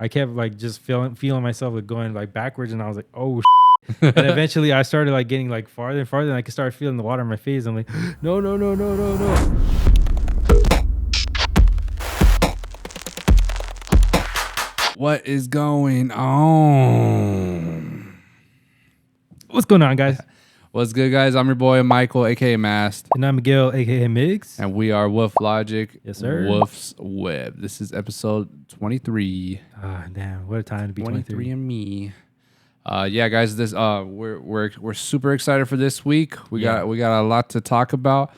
I kept like just feeling myself like going like backwards, and I was like, oh. And eventually I started like getting like farther and farther, and I could start feeling the water in my face. I'm like, no. What is going on? What's going on, guys? What's good, guys? I'm your boy Michael, aka Mast, And I'm Miguel, aka Migs. and we are Woof Logik. Yes, sir. Woof's Web. This is episode 23. Ah, damn, what a time to be 23 and me. Yeah, guys, this we're super excited for this week. We got a lot to talk about.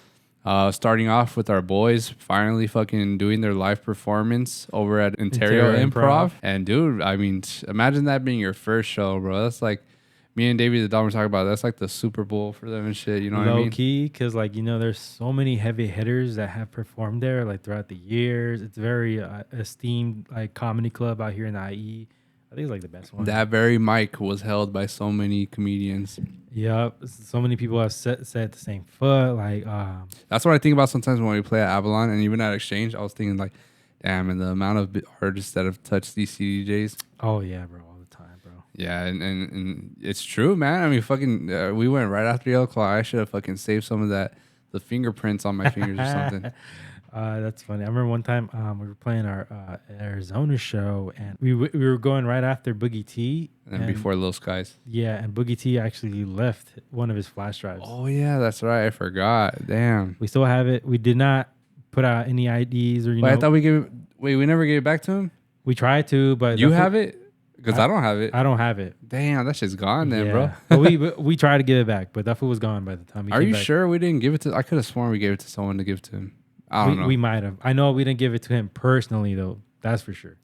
Starting off with our boys finally fucking doing their live performance over at Ontario Improv. And dude, I mean, imagine that being your first show, bro. That's like me and Davey the Dom were talking about. That's like the Super Bowl for them and shit. You know what I mean? Low key, because like, you know, there's so many heavy hitters that have performed there like throughout the years. It's very esteemed like comedy club out here in the IE. I think it's like the best one. That very mic was held by so many comedians. Yep. So many people have said the same foot. Like, that's what I think about sometimes when we play at Avalon and even at Exchange. I was thinking like, damn, and the amount of artists that have touched these CDJs. oh yeah, bro, all the time, bro. Yeah, and it's true, man. I mean, fucking, we went right after Yellow Claw. I should have fucking saved some of the fingerprints on my fingers or something. That's funny. I remember one time we were playing our Arizona show, and we were going right after Boogie T. And before Little Skies. Yeah, and Boogie T actually left one of his flash drives. Oh, yeah, that's right. I forgot. Damn. We still have it. We did not put out any IDs or, you know. I thought we gave it. Wait, we never gave it back to him? We tried to, but... You have it? Because I don't have it. I don't have it. Damn, that shit's gone then, bro. But we tried to give it back, but that fool was gone by the time he Are came you back. sure we didn't give it to... I could have sworn we gave it to someone to give to him. I don't know. We might have. I know we didn't give it to him personally, though. That's for sure.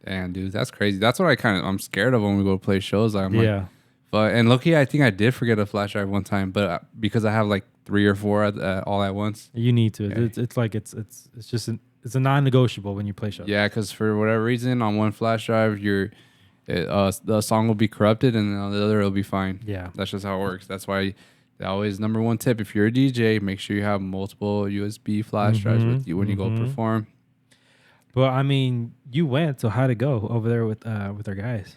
Damn, dude, that's crazy. That's what I'm scared of when we go play shows. I'm yeah. like, but and lucky, I think I did forget a flash drive one time, but because I have like 3 or 4 all at once. You need to. Okay. It's like it's just it's a non-negotiable when you play shows. Yeah, because for whatever reason, on one flash drive, the song will be corrupted, and on the other it'll be fine. Yeah, that's just how it works. That's why. Always number one tip: if you're a DJ, make sure you have multiple USB flash drives with you when you go perform. But I mean, you went, so how'd it go over there with our guys?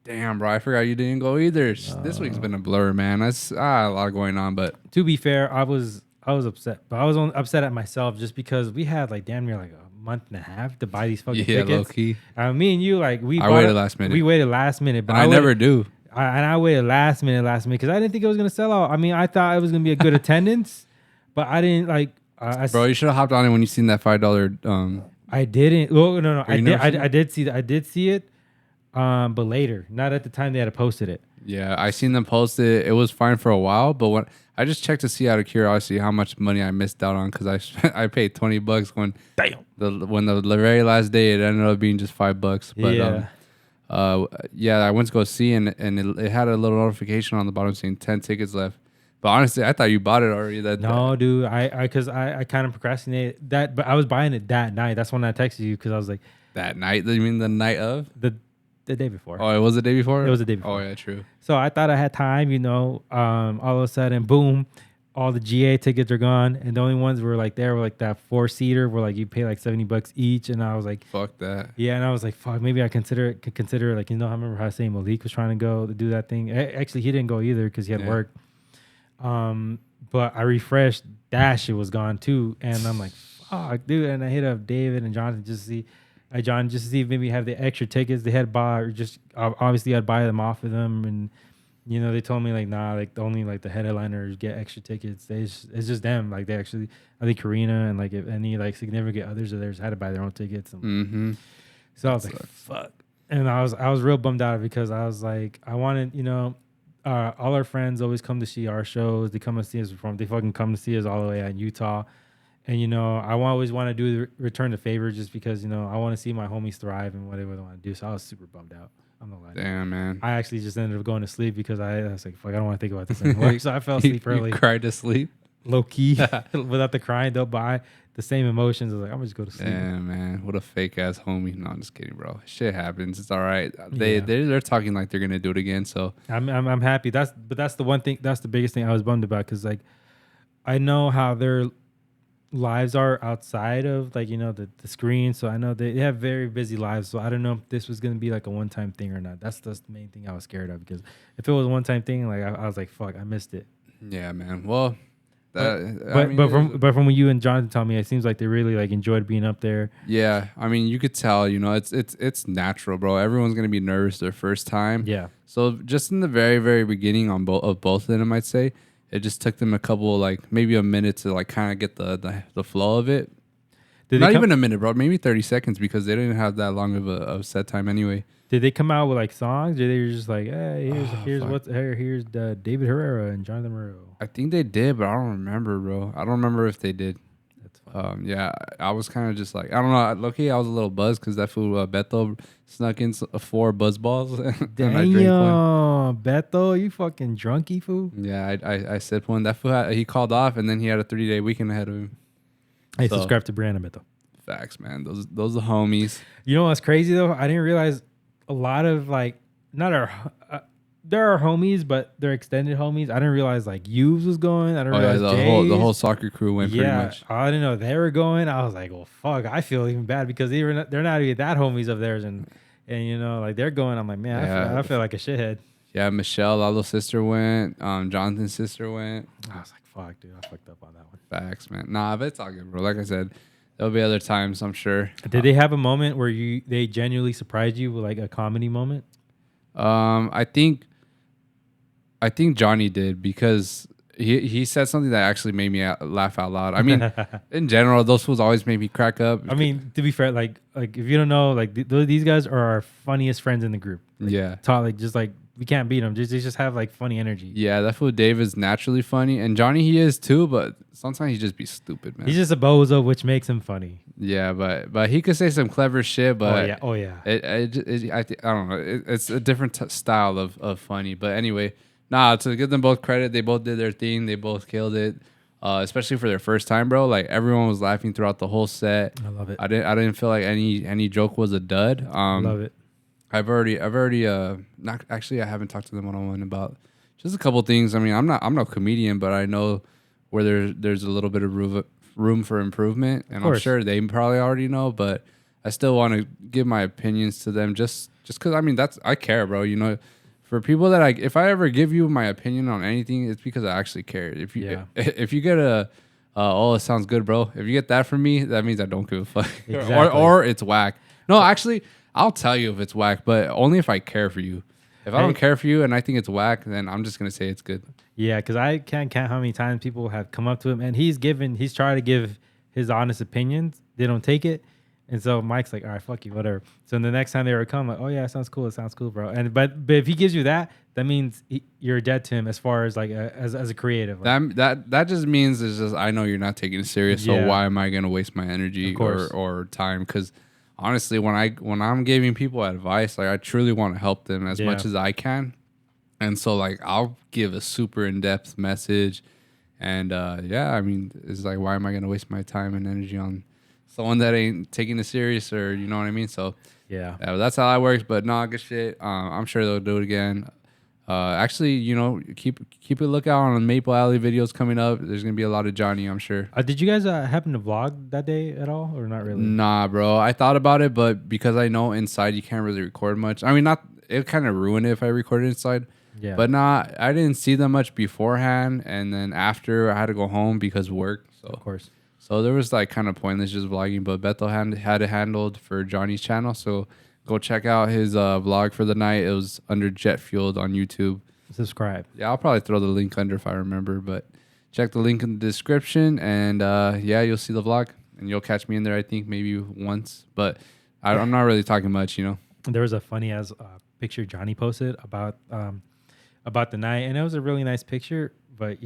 Damn, bro, I forgot you didn't go either. This week's been a blur, man. That's a lot going on, but to be fair, I was upset, but I was upset at myself just because we had like damn near like a month and a half to buy these fucking tickets. Yeah, low key. Me and you, like I waited last minute. We waited last minute, but I never do. I waited last minute because I didn't think it was gonna sell out. I mean, I thought it was gonna be a good attendance, but I didn't like. Bro, you should have hopped on it when you seen that $5. I didn't. Well, no. I did see it, but later, not at the time they had posted it. Yeah, I seen them post it. It was fine for a while, but when I just checked to see out of curiosity how much money I missed out on because I paid $20 when the very last day it ended up being just $5. But I went to go see and it had a little notification on the bottom saying 10 tickets left. But honestly, I thought you bought it already. Dude, I kind of procrastinated that, but I was buying it that night. That's when I texted you because I was like, that night? You mean the night of the day before? Oh, it was the day before. It was the day before. Oh yeah, true. So I thought I had time, you know. All of a sudden, boom. All the GA tickets are gone, and the only ones were like that 4-seater where like you pay like $70 each, and I was like, fuck that. Yeah, and I was like, fuck, maybe I could consider like, you know, I remember how saying Malik was trying to go to do that thing. Actually, he didn't go either because he had work. But I refreshed, that shit was gone too, and I'm like, fuck, dude. And I hit up David and Jonathan just to see if maybe have the extra tickets they had bought, or just obviously I'd buy them off of them. And you know, they told me like, nah, like only like the headliners get extra tickets. It's just them. Like they actually, I think Karina and like if any like significant others of theirs had to buy their own tickets. So I was like, fuck. And I was real bummed out because I was like, I wanted, you know, all our friends always come to see our shows. They come and see us perform. They fucking come to see us all the way out in Utah. And, you know, I always want to do the return the favor just because, you know, I want to see my homies thrive and whatever they want to do. So I was super bummed out. I'm not lying. Damn, man. I actually just ended up going to sleep because I was like, fuck, I don't want to think about this anymore. So I fell asleep early. You cried to sleep? Low key. Without the crying, though, but the same emotions. I was like, I'm going to just go to sleep. Yeah, man. What a fake ass homie. No, I'm just kidding, bro. Shit happens. It's all right. They're talking like they're going to do it again. So I'm happy. That's the one thing. That's the biggest thing I was bummed about because, like, I know how they're lives are outside of like the screen. So I know they have very busy lives. So I don't know if this was gonna be like a one time thing or not. That's the main thing I was scared of because if it was a one time thing, like I was like, fuck, I missed it. Yeah, man. Well, but from what you and Jonathan told me, it seems like they really like enjoyed being up there. Yeah, I mean, you could tell. It's natural, bro. Everyone's gonna be nervous their first time. Yeah. So just in the very very beginning on both of them, I'd say it just took them a couple like maybe a minute to like kind of get the flow of it. Not even a minute, bro. Maybe 30 seconds because they didn't have that long of a set time anyway. Did they come out with like songs, or they were just like, "Hey, here's David Herrera and Jonathan Moreau"? I think they did, but I don't remember, bro. I don't remember if they did. That's fine. Yeah, I was kind of just like, I don't know. Low-key, I was a little buzzed because that fool Beto snuck in 4 buzz balls. Damn, Beto, you fucking drunky fool. Yeah, I said one. That fool he called off, and then he had a 3-day weekend ahead of him. Hey, subscribe to Brianna Beto. Facts, man. Those are homies. You know what's crazy though? I didn't realize a lot of like not our. There are homies, but they're extended homies. I didn't realize like Uves was going. I didn't realize the whole soccer crew went pretty much. I didn't know they were going. I was like, well, fuck. I feel even bad because they're not even that homies of theirs, and like they're going. I'm like, man, I feel like a shithead. Yeah, Michelle, our little sister went. Jonathan's sister went. I was like, fuck, dude, I fucked up on that one. Facts, man. Nah, but it's all good, bro. Like I said, there'll be other times, I'm sure. Did they have a moment where they genuinely surprised you with like a comedy moment? I think Johnny did because he said something that actually made me laugh out loud. I mean, in general, those fools always make me crack up. I mean, to be fair, like if you don't know, like these guys are our funniest friends in the group. Like, yeah, just like we can't beat them. They just have like funny energy. Yeah, that fool Dave is naturally funny, and Johnny he is too. But sometimes he just be stupid, man. He's just a bozo, which makes him funny. Yeah, but he could say some clever shit. But oh yeah. I don't know. It's a different style of funny. But anyway. Nah, to give them both credit, they both did their thing. They both killed it, especially for their first time, bro. Like everyone was laughing throughout the whole set. I love it. I didn't feel like any joke was a dud. Love it. I've already not actually. I haven't talked to them one-on-one about just a couple things. I mean, I'm no comedian, but I know where there's a little bit of room for improvement, and I'm sure they probably already know. But I still want to give my opinions to them, just because. I mean, I care, bro. You know. For people that if I ever give you my opinion on anything, it's because I actually care. If you get it sounds good, bro. If you get that from me, that means I don't give a fuck. Exactly. or it's whack. No, actually, I'll tell you if it's whack, but only if I care for you. If I don't care for you and I think it's whack, then I'm just gonna say it's good. Yeah, because I can't count how many times people have come up to him and he's trying to give his honest opinions. They don't take it. And so Mike's like, all right, fuck you, whatever. So the next time they ever come, like, oh yeah, it sounds cool, bro. And but if he gives you that means you're dead to him as far as like as a creative. Like. That just means it's just I know you're not taking it serious. So why am I gonna waste my energy or time? Because honestly, when I'm giving people advice, like I truly want to help them as much as I can. And so like I'll give a super in-depth message, and I mean it's like why am I gonna waste my time and energy on someone that ain't taking it serious, or you know what I mean? So yeah, that's how that works. But no, good shit. I'm sure they'll do it again. Actually, keep a lookout on Maple Alley videos coming up. There's gonna be a lot of Johnny, I'm sure. Did you guys happen to vlog that day at all, or not really? Nah, bro. I thought about it, but because I know inside you can't really record much. I mean, it kind of ruined it if I recorded inside. Yeah. But I didn't see them much beforehand, and then after I had to go home because of work. So of course. So there was like kind of pointless just vlogging, but Beto had it handled for Johnny's channel. So go check out his vlog for the night. It was under Jet Fueled on YouTube. Subscribe. Yeah, I'll probably throw the link under if I remember, but check the link in the description, and you'll see the vlog, and you'll catch me in there. I think maybe once, but I'm not really talking much, There was a funny as picture Johnny posted about the night, and it was a really nice picture, but.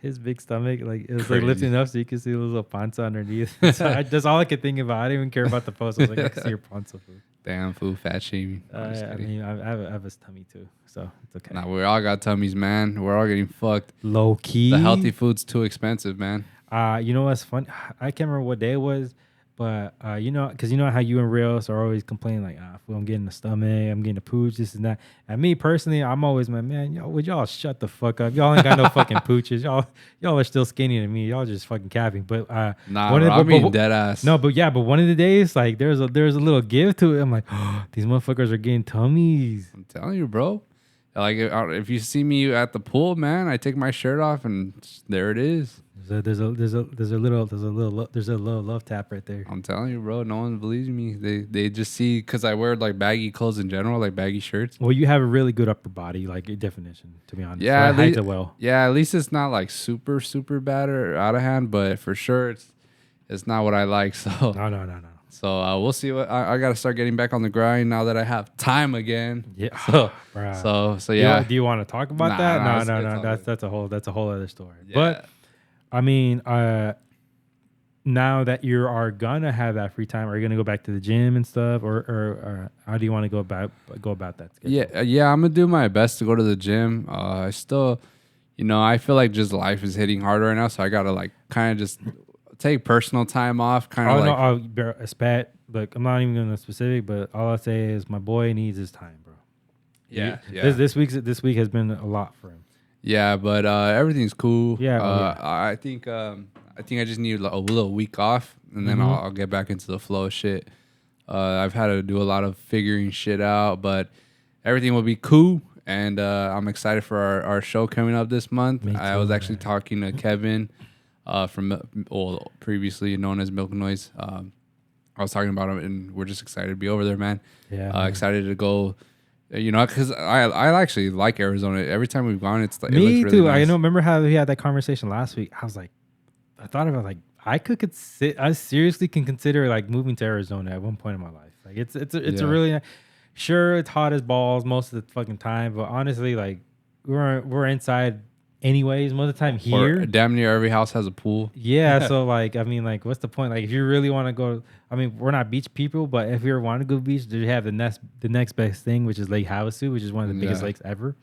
His big stomach, like it was like lifting up so you could see a little panza underneath. So that's all I could think about. I didn't even care about the post. I was like, I can see your panza, food. Damn, fool, fat shaming. I mean, I have a tummy too, so it's okay. Nah, we all got tummies, man. We're all getting fucked. Low key. The healthy food's too expensive, man. You know what's funny? I can't remember what day it was. But because you know how you and Rios are always complaining like, fool, I'm getting the stomach, I'm getting the pooch, this and that. And me personally, I'm always like, man, would y'all shut the fuck up? Y'all ain't got no fucking pooches. Y'all are still skinnier than me. Y'all just fucking capping. But Nah, bro, I mean dead ass. No, but one of the days, like there's a little give to it. I'm like, these motherfuckers are getting tummies. I'm telling you, bro. Like if you see me at the pool, man, I take my shirt off and there it is. There's a little love tap right there. I'm telling you, bro. No one believes me. They just see because I wear like baggy clothes in general, like baggy shirts. Well, you have a really good upper body, like definition, to be honest. Yeah, so at least it's not like super bad or out of hand, but for sure it's not what I like. So no. So we'll see what I got to start getting back on the grind now that I have time again. Yeah. So yeah. Do you want to talk about that? No. That's a whole other story. Yeah. But I mean, now that you are gonna have that free time, are you gonna go back to the gym and stuff, or how do you want to go about that schedule? Yeah. I'm gonna do my best to go to the gym. I still, I feel like just life is hitting harder right now, so I gotta like kind of just take personal time off. A spat. Like I'm not even gonna specific, but all I say is my boy needs his time, bro. Yeah. This week has been a lot for him. Yeah, but everything's cool. Yeah, I think I just need a little week off, and then I'll get back into the flow of shit. I've had to do a lot of figuring shit out, but everything will be cool, and I'm excited for our show coming up this month. I was actually talking to Kevin previously known as Milk Noise. I was talking about him, and we're just excited to be over there, man. Yeah, excited to go. Because I actually like Arizona. Every time we've gone, it's like me it looks really too. nice. I know. Remember how we had that conversation last week? I was like, I thought about like I seriously can consider like moving to Arizona at one point in my life. Like it's a really sure it's hot as balls most of the fucking time, but honestly, like we're inside anyways most of the time here. Or damn near every house has a pool. Yeah, so like I mean, like what's the point? Like if you really want to go, I mean, we're not beach people, but if you ever want to go beach, you have the next best thing, which is Lake Havasu, which is one of the biggest lakes ever.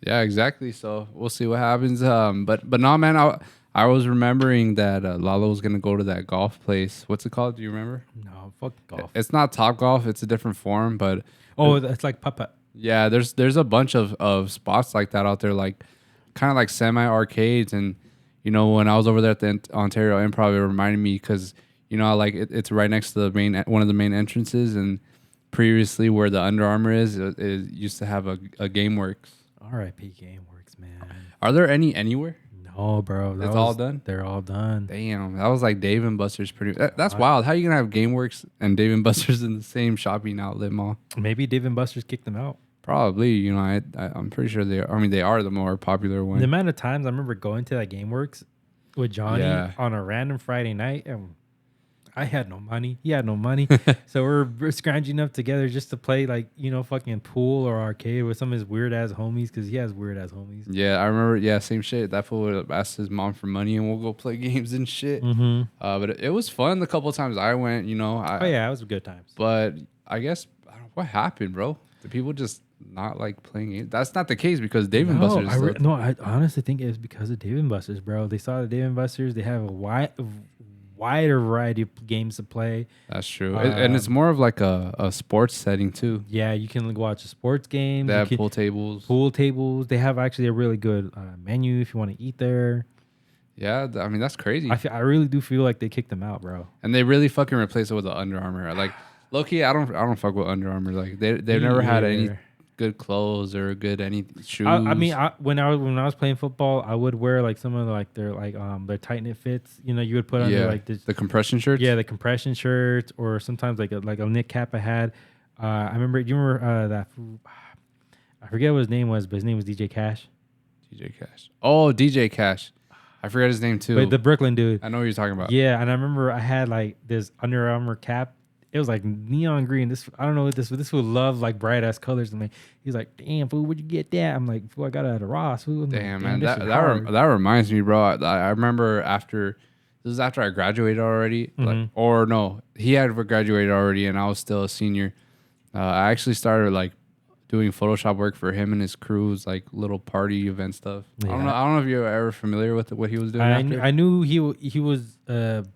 Yeah, exactly. So we'll see what happens. But no, man, I was remembering that Lalo was gonna go to that golf place. What's it called? Do you remember? No, fuck golf. It's not Top Golf. It's a different form, but it's like putt-putt. Yeah, there's a bunch of spots like that out there, like kind of like semi arcades. And when I was over there at the Ontario Improv, it reminded me because like it's right next to the one of the main entrances, and previously where the Under Armour is, it used to have a Gameworks. R.I.P. Gameworks, man. Are there any anywhere? No, bro. It's all done? They're all done. Damn, that was like Dave & Buster's pretty... That's wild. How are you going to have Gameworks and Dave & Buster's in the same shopping outlet mall? Maybe Dave & Buster's kicked them out. Probably. I'm pretty sure they are. I mean, they are the more popular one. The amount of times I remember going to that Gameworks with Johnny on a random Friday night, and I had no money. He had no money. So we're scrounging up together just to play like, fucking pool or arcade with some of his weird ass homies because he has weird ass homies. Yeah, I remember. Yeah, same shit. That fool would ask his mom for money and we'll go play games and shit. Mm-hmm. But it was fun the couple of times I went, it was good times. But I guess, what happened, bro? Did people just not like playing games? That's not the case because Dave & Buster's. I honestly think it's because of Dave & Buster's, bro. They saw the Dave & Buster's. They have a wider variety of games to play. That's true. And it's more of like a sports setting too. Yeah, you can watch a sports game. They have pool tables. They have actually a really good menu if you want to eat there. Yeah, I mean, that's crazy. I really do feel like they kicked them out, bro. And they really fucking replaced it with the Under Armour. Like, low-key, I don't fuck with Under Armour. Like, they've never had any good clothes or good any shoes. When I was playing football, I would wear like some of their tight knit fits. You would put under like the compression shirts. Yeah, the compression shirts, or sometimes like a knit cap I had. I remember. Do you remember that? I forget what his name was, but his name was DJ Cash. DJ Cash. Oh, DJ Cash. I forgot his name too. But the Brooklyn dude. I know what you're talking about. Yeah, and I remember I had like this Under Armour cap. It was like neon green. I don't know what this would love like bright ass colors. And he's like, damn, fool, where'd you get that? I'm like, fool, I got it at a Ross. Fool. Damn, man, that reminds me, bro. I remember after I graduated already, he had graduated already, and I was still a senior. I actually started like doing Photoshop work for him and his crew's like little party event stuff. Yeah. I don't know if you're ever familiar with what he was doing. I knew he was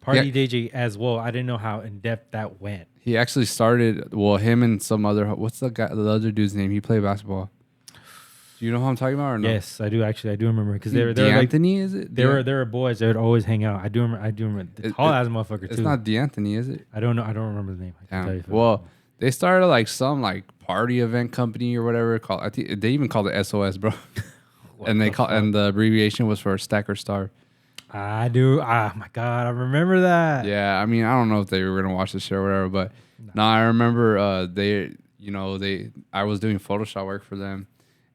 party DJ as well. I didn't know how in depth that went. He actually started. Well, him and some other. What's the other dude's name? He played basketball. Do you know who I'm talking about or no? Yes, I do actually. I do remember because they were D'Anthony, is it? There were boys that would always hang out. I do remember the tall ass motherfucker too. It's not D'Anthony, is it? I don't know. I don't remember the name. Damn. Well, they started like some like party event company or whatever called. I think they even called it SOS, bro. And the abbreviation was for Stack or Starve. I do. Oh my god, I remember that. Yeah, I mean, I don't know if they were gonna watch the show or whatever, but no, I remember I was doing Photoshop work for them.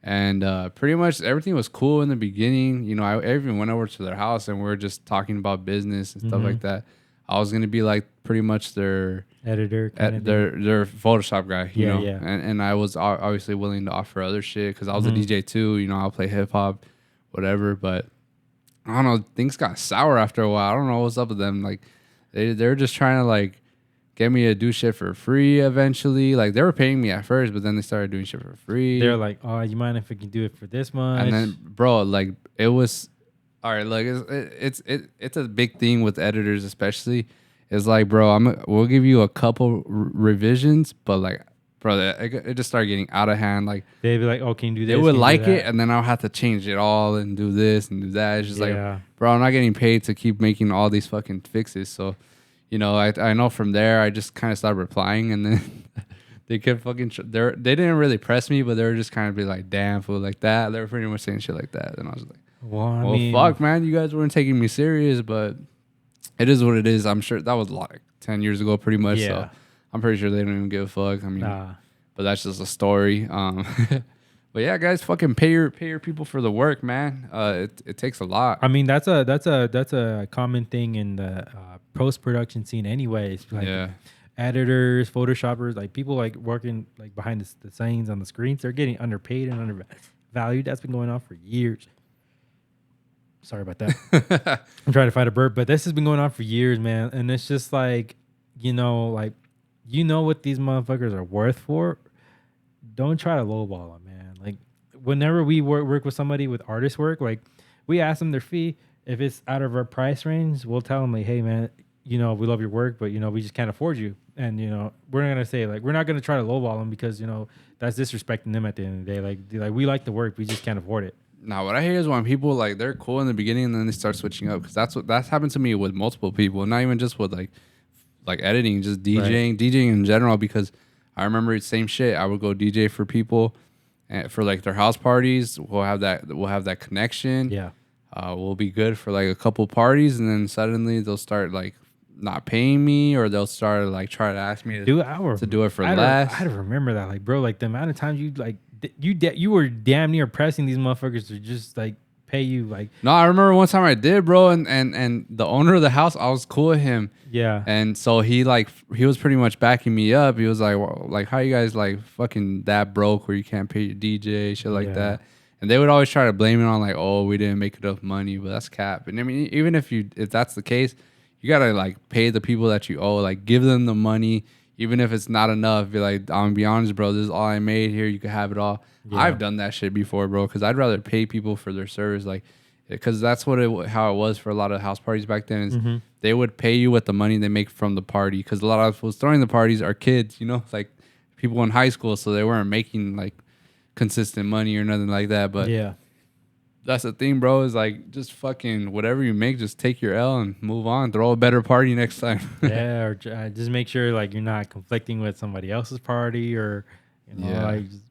And pretty much everything was cool in the beginning. You know, I even went over to their house and we were just talking about business and stuff like that. I was gonna be like pretty much their editor, their Photoshop guy. You know, yeah. And I was obviously willing to offer other shit because I was a DJ too. You know, I'll play hip hop, whatever. But I don't know, things got sour after a while. I don't know what's up with them. Like they're just trying to like get me to do shit for free eventually. Like they were paying me at first, but then they started doing shit for free. They're like, "Oh, you mind if we can do it for this much?" And then, bro, like it was all right. Like it's a big thing with editors, especially. It's like, bro, we'll give you a couple revisions, but like, bro, it just started getting out of hand. Like they'd be like, "Oh, can you do this?" They would like it, and then I'll have to change it all and do this and do that. It's just like, bro, I'm not getting paid to keep making all these fucking fixes, so. You know, I know from there, I just kind of started replying, and then they kept fucking. They didn't really press me, but they were just kind of be like, "Damn, fool," like that. They were pretty much saying shit like that, and I was like, "Well, fuck, man, you guys weren't taking me serious, but it is what it is." I'm sure that was like 10 years ago, pretty much. So I'm pretty sure they don't even give a fuck. I mean, but that's just a story. But yeah, guys, fucking pay your people for the work, man. It takes a lot. I mean, that's a common thing in the post-production scene anyways. Like editors, photoshoppers, like people like working like behind the scenes on the screens, they're getting underpaid and undervalued. That's been going on for years. Sorry about that. I'm trying to fight a burp, but this has been going on for years, man. And it's just like, you know what these motherfuckers are worth for. Don't try to lowball them, man. Like whenever we work with somebody with artist work, like we ask them their fee. If it's out of our price range, we'll tell them like, "Hey, man, you know, we love your work, but you know, we just can't afford you." And you know, we're not gonna say like we're not gonna try to lowball them because you know that's disrespecting them at the end of the day. Like we like the work, we just can't afford it. Now, what I hear is when people like they're cool in the beginning and then they start switching up because that's happened to me with multiple people, not even just with like editing, just DJing in general. Because I remember the same shit. I would go DJ for people, and for like their house parties. We'll have that connection. Yeah. We'll be good for like a couple parties, and then suddenly they'll start like not paying me, or they'll start like try to ask me to do it for less. I remember that, like, bro, like the amount of times you like you were damn near pressing these motherfuckers to just like pay you. Like, no, I remember one time I did, bro, and the owner of the house, I was cool with him. Yeah, and so he was pretty much backing me up. He was like, well, like, how you guys like fucking that broke where you can't pay your DJ, shit like that. And they would always try to blame it on like, oh, we didn't make enough money, but that's cap. And I mean, even if that's the case, you gotta like pay the people that you owe, like give them the money, even if it's not enough. Be like, I'm gonna be honest, bro, this is all I made here. You can have it all. Yeah. I've done that shit before, bro, because I'd rather pay people for their service, like, because that's how it was for a lot of house parties back then. Is they would pay you with the money they make from the party, because a lot of us throwing the parties are kids, you know, like people in high school, so they weren't making like consistent money or nothing like that. But yeah, that's the thing, bro, is like just fucking whatever you make, just take your L and move on. Throw a better party next time. Yeah, or just make sure like you're not conflicting with somebody else's party, or you know, like just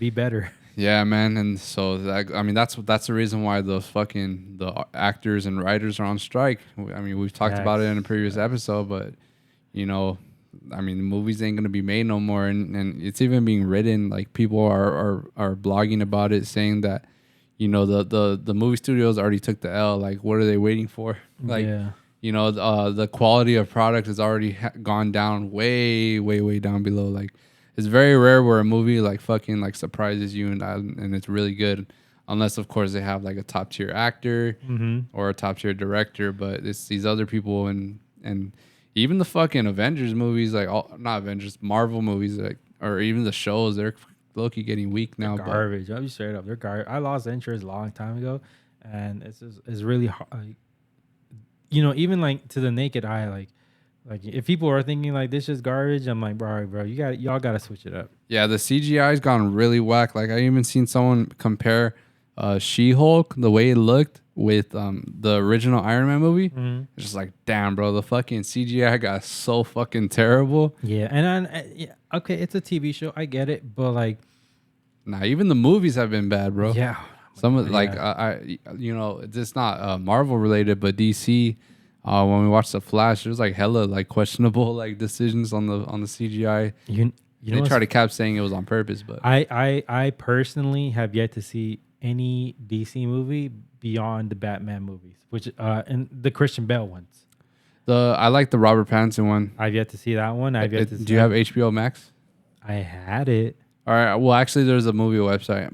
be better. Yeah, man. And so I mean that's the reason why the actors and writers are on strike. I mean, we've talked about it in a previous episode, but you know, I mean, the movies ain't gonna be made no more, and it's even being written. Like people are blogging about it, saying that, you know, the movie studios already took the L. Like, what are they waiting for? Like, you know, the quality of product has already gone down way down below. Like, it's very rare where a movie like fucking like surprises you and it's really good, unless of course they have like a top tier actor or a top tier director. But it's these other people and even the fucking Avengers movies, like not Avengers, Marvel movies, like, or even the shows, they're low-key getting weak now. They're garbage. I'll be straight up. They're garbage. I lost interest a long time ago, and it's really hard. Even like to the naked eye, like if people are thinking like this is garbage, I'm like, bro, y'all gotta switch it up. Yeah, the CGI's gone really whack. Like I even seen someone compare She-Hulk, the way it looked, with the original Iron Man movie. Mm-hmm. It's just like, damn, bro, the fucking CGI got so fucking terrible. Yeah, and okay, it's a TV show, I get it, but like, nah, even the movies have been bad, bro. Yeah, some of like it's not Marvel related, but DC. When we watched The Flash, there's like hella like questionable like decisions on the CGI. They try to cap saying it was on purpose, but I personally have yet to see any DC movie beyond the Batman movies, which and the Christian Bale ones. I like the Robert Pattinson one. I've yet to see that one. Do you have HBO Max? I had it. All right. Well, actually, there's a movie website.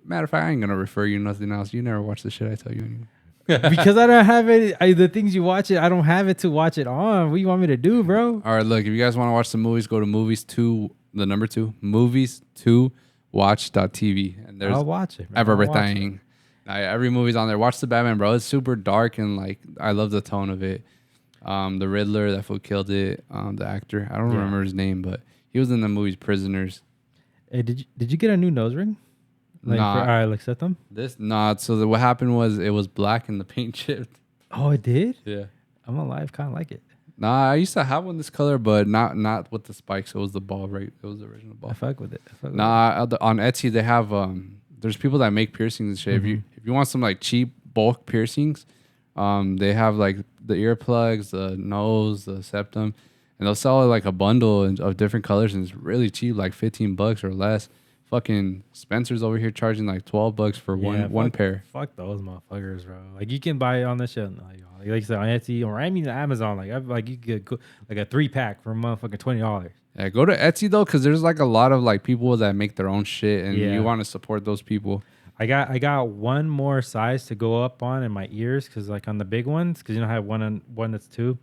Matter of fact, I ain't gonna refer you nothing else. You never watch the shit I tell you anyway. Because I don't have it. The things you watch it, I don't have it to watch it on. What do you want me to do, bro? All right. Look, if you guys want to watch the movies, go to movies2watch.tv, and there's I'll watch it. everything. Every movie's on there. Watch the Batman, bro. It's super dark and like I love the tone of it. The Riddler, that fool killed it. The actor, I don't remember his name, but he was in the movies Prisoners. Hey, did you get a new nose ring? Like set them? So what happened was it was black and the paint chipped. Oh, it did? Yeah. I'm alive, kind of like it. Nah, I used to have one this color, but not with the spikes. It was the ball, right? It was the original ball. I fuck with it. On Etsy they have there's people that make piercings and shit. Mm-hmm. If you want some like cheap bulk piercings, they have like the earplugs, the nose, the septum, and they'll sell like a bundle of different colors, and it's really cheap, like $15 or less. Fucking Spencer's over here charging like $12 for one pair. Fuck those motherfuckers, bro. Like you can buy it on this shit, like I said, on Etsy or I mean Amazon. Like you could get like a 3-pack for motherfucking $20. Yeah, go to Etsy though, because there's like a lot of like people that make their own shit, and you want to support those people. I got one more size to go up on in my ears, because like on the big ones, because I have one that's 2.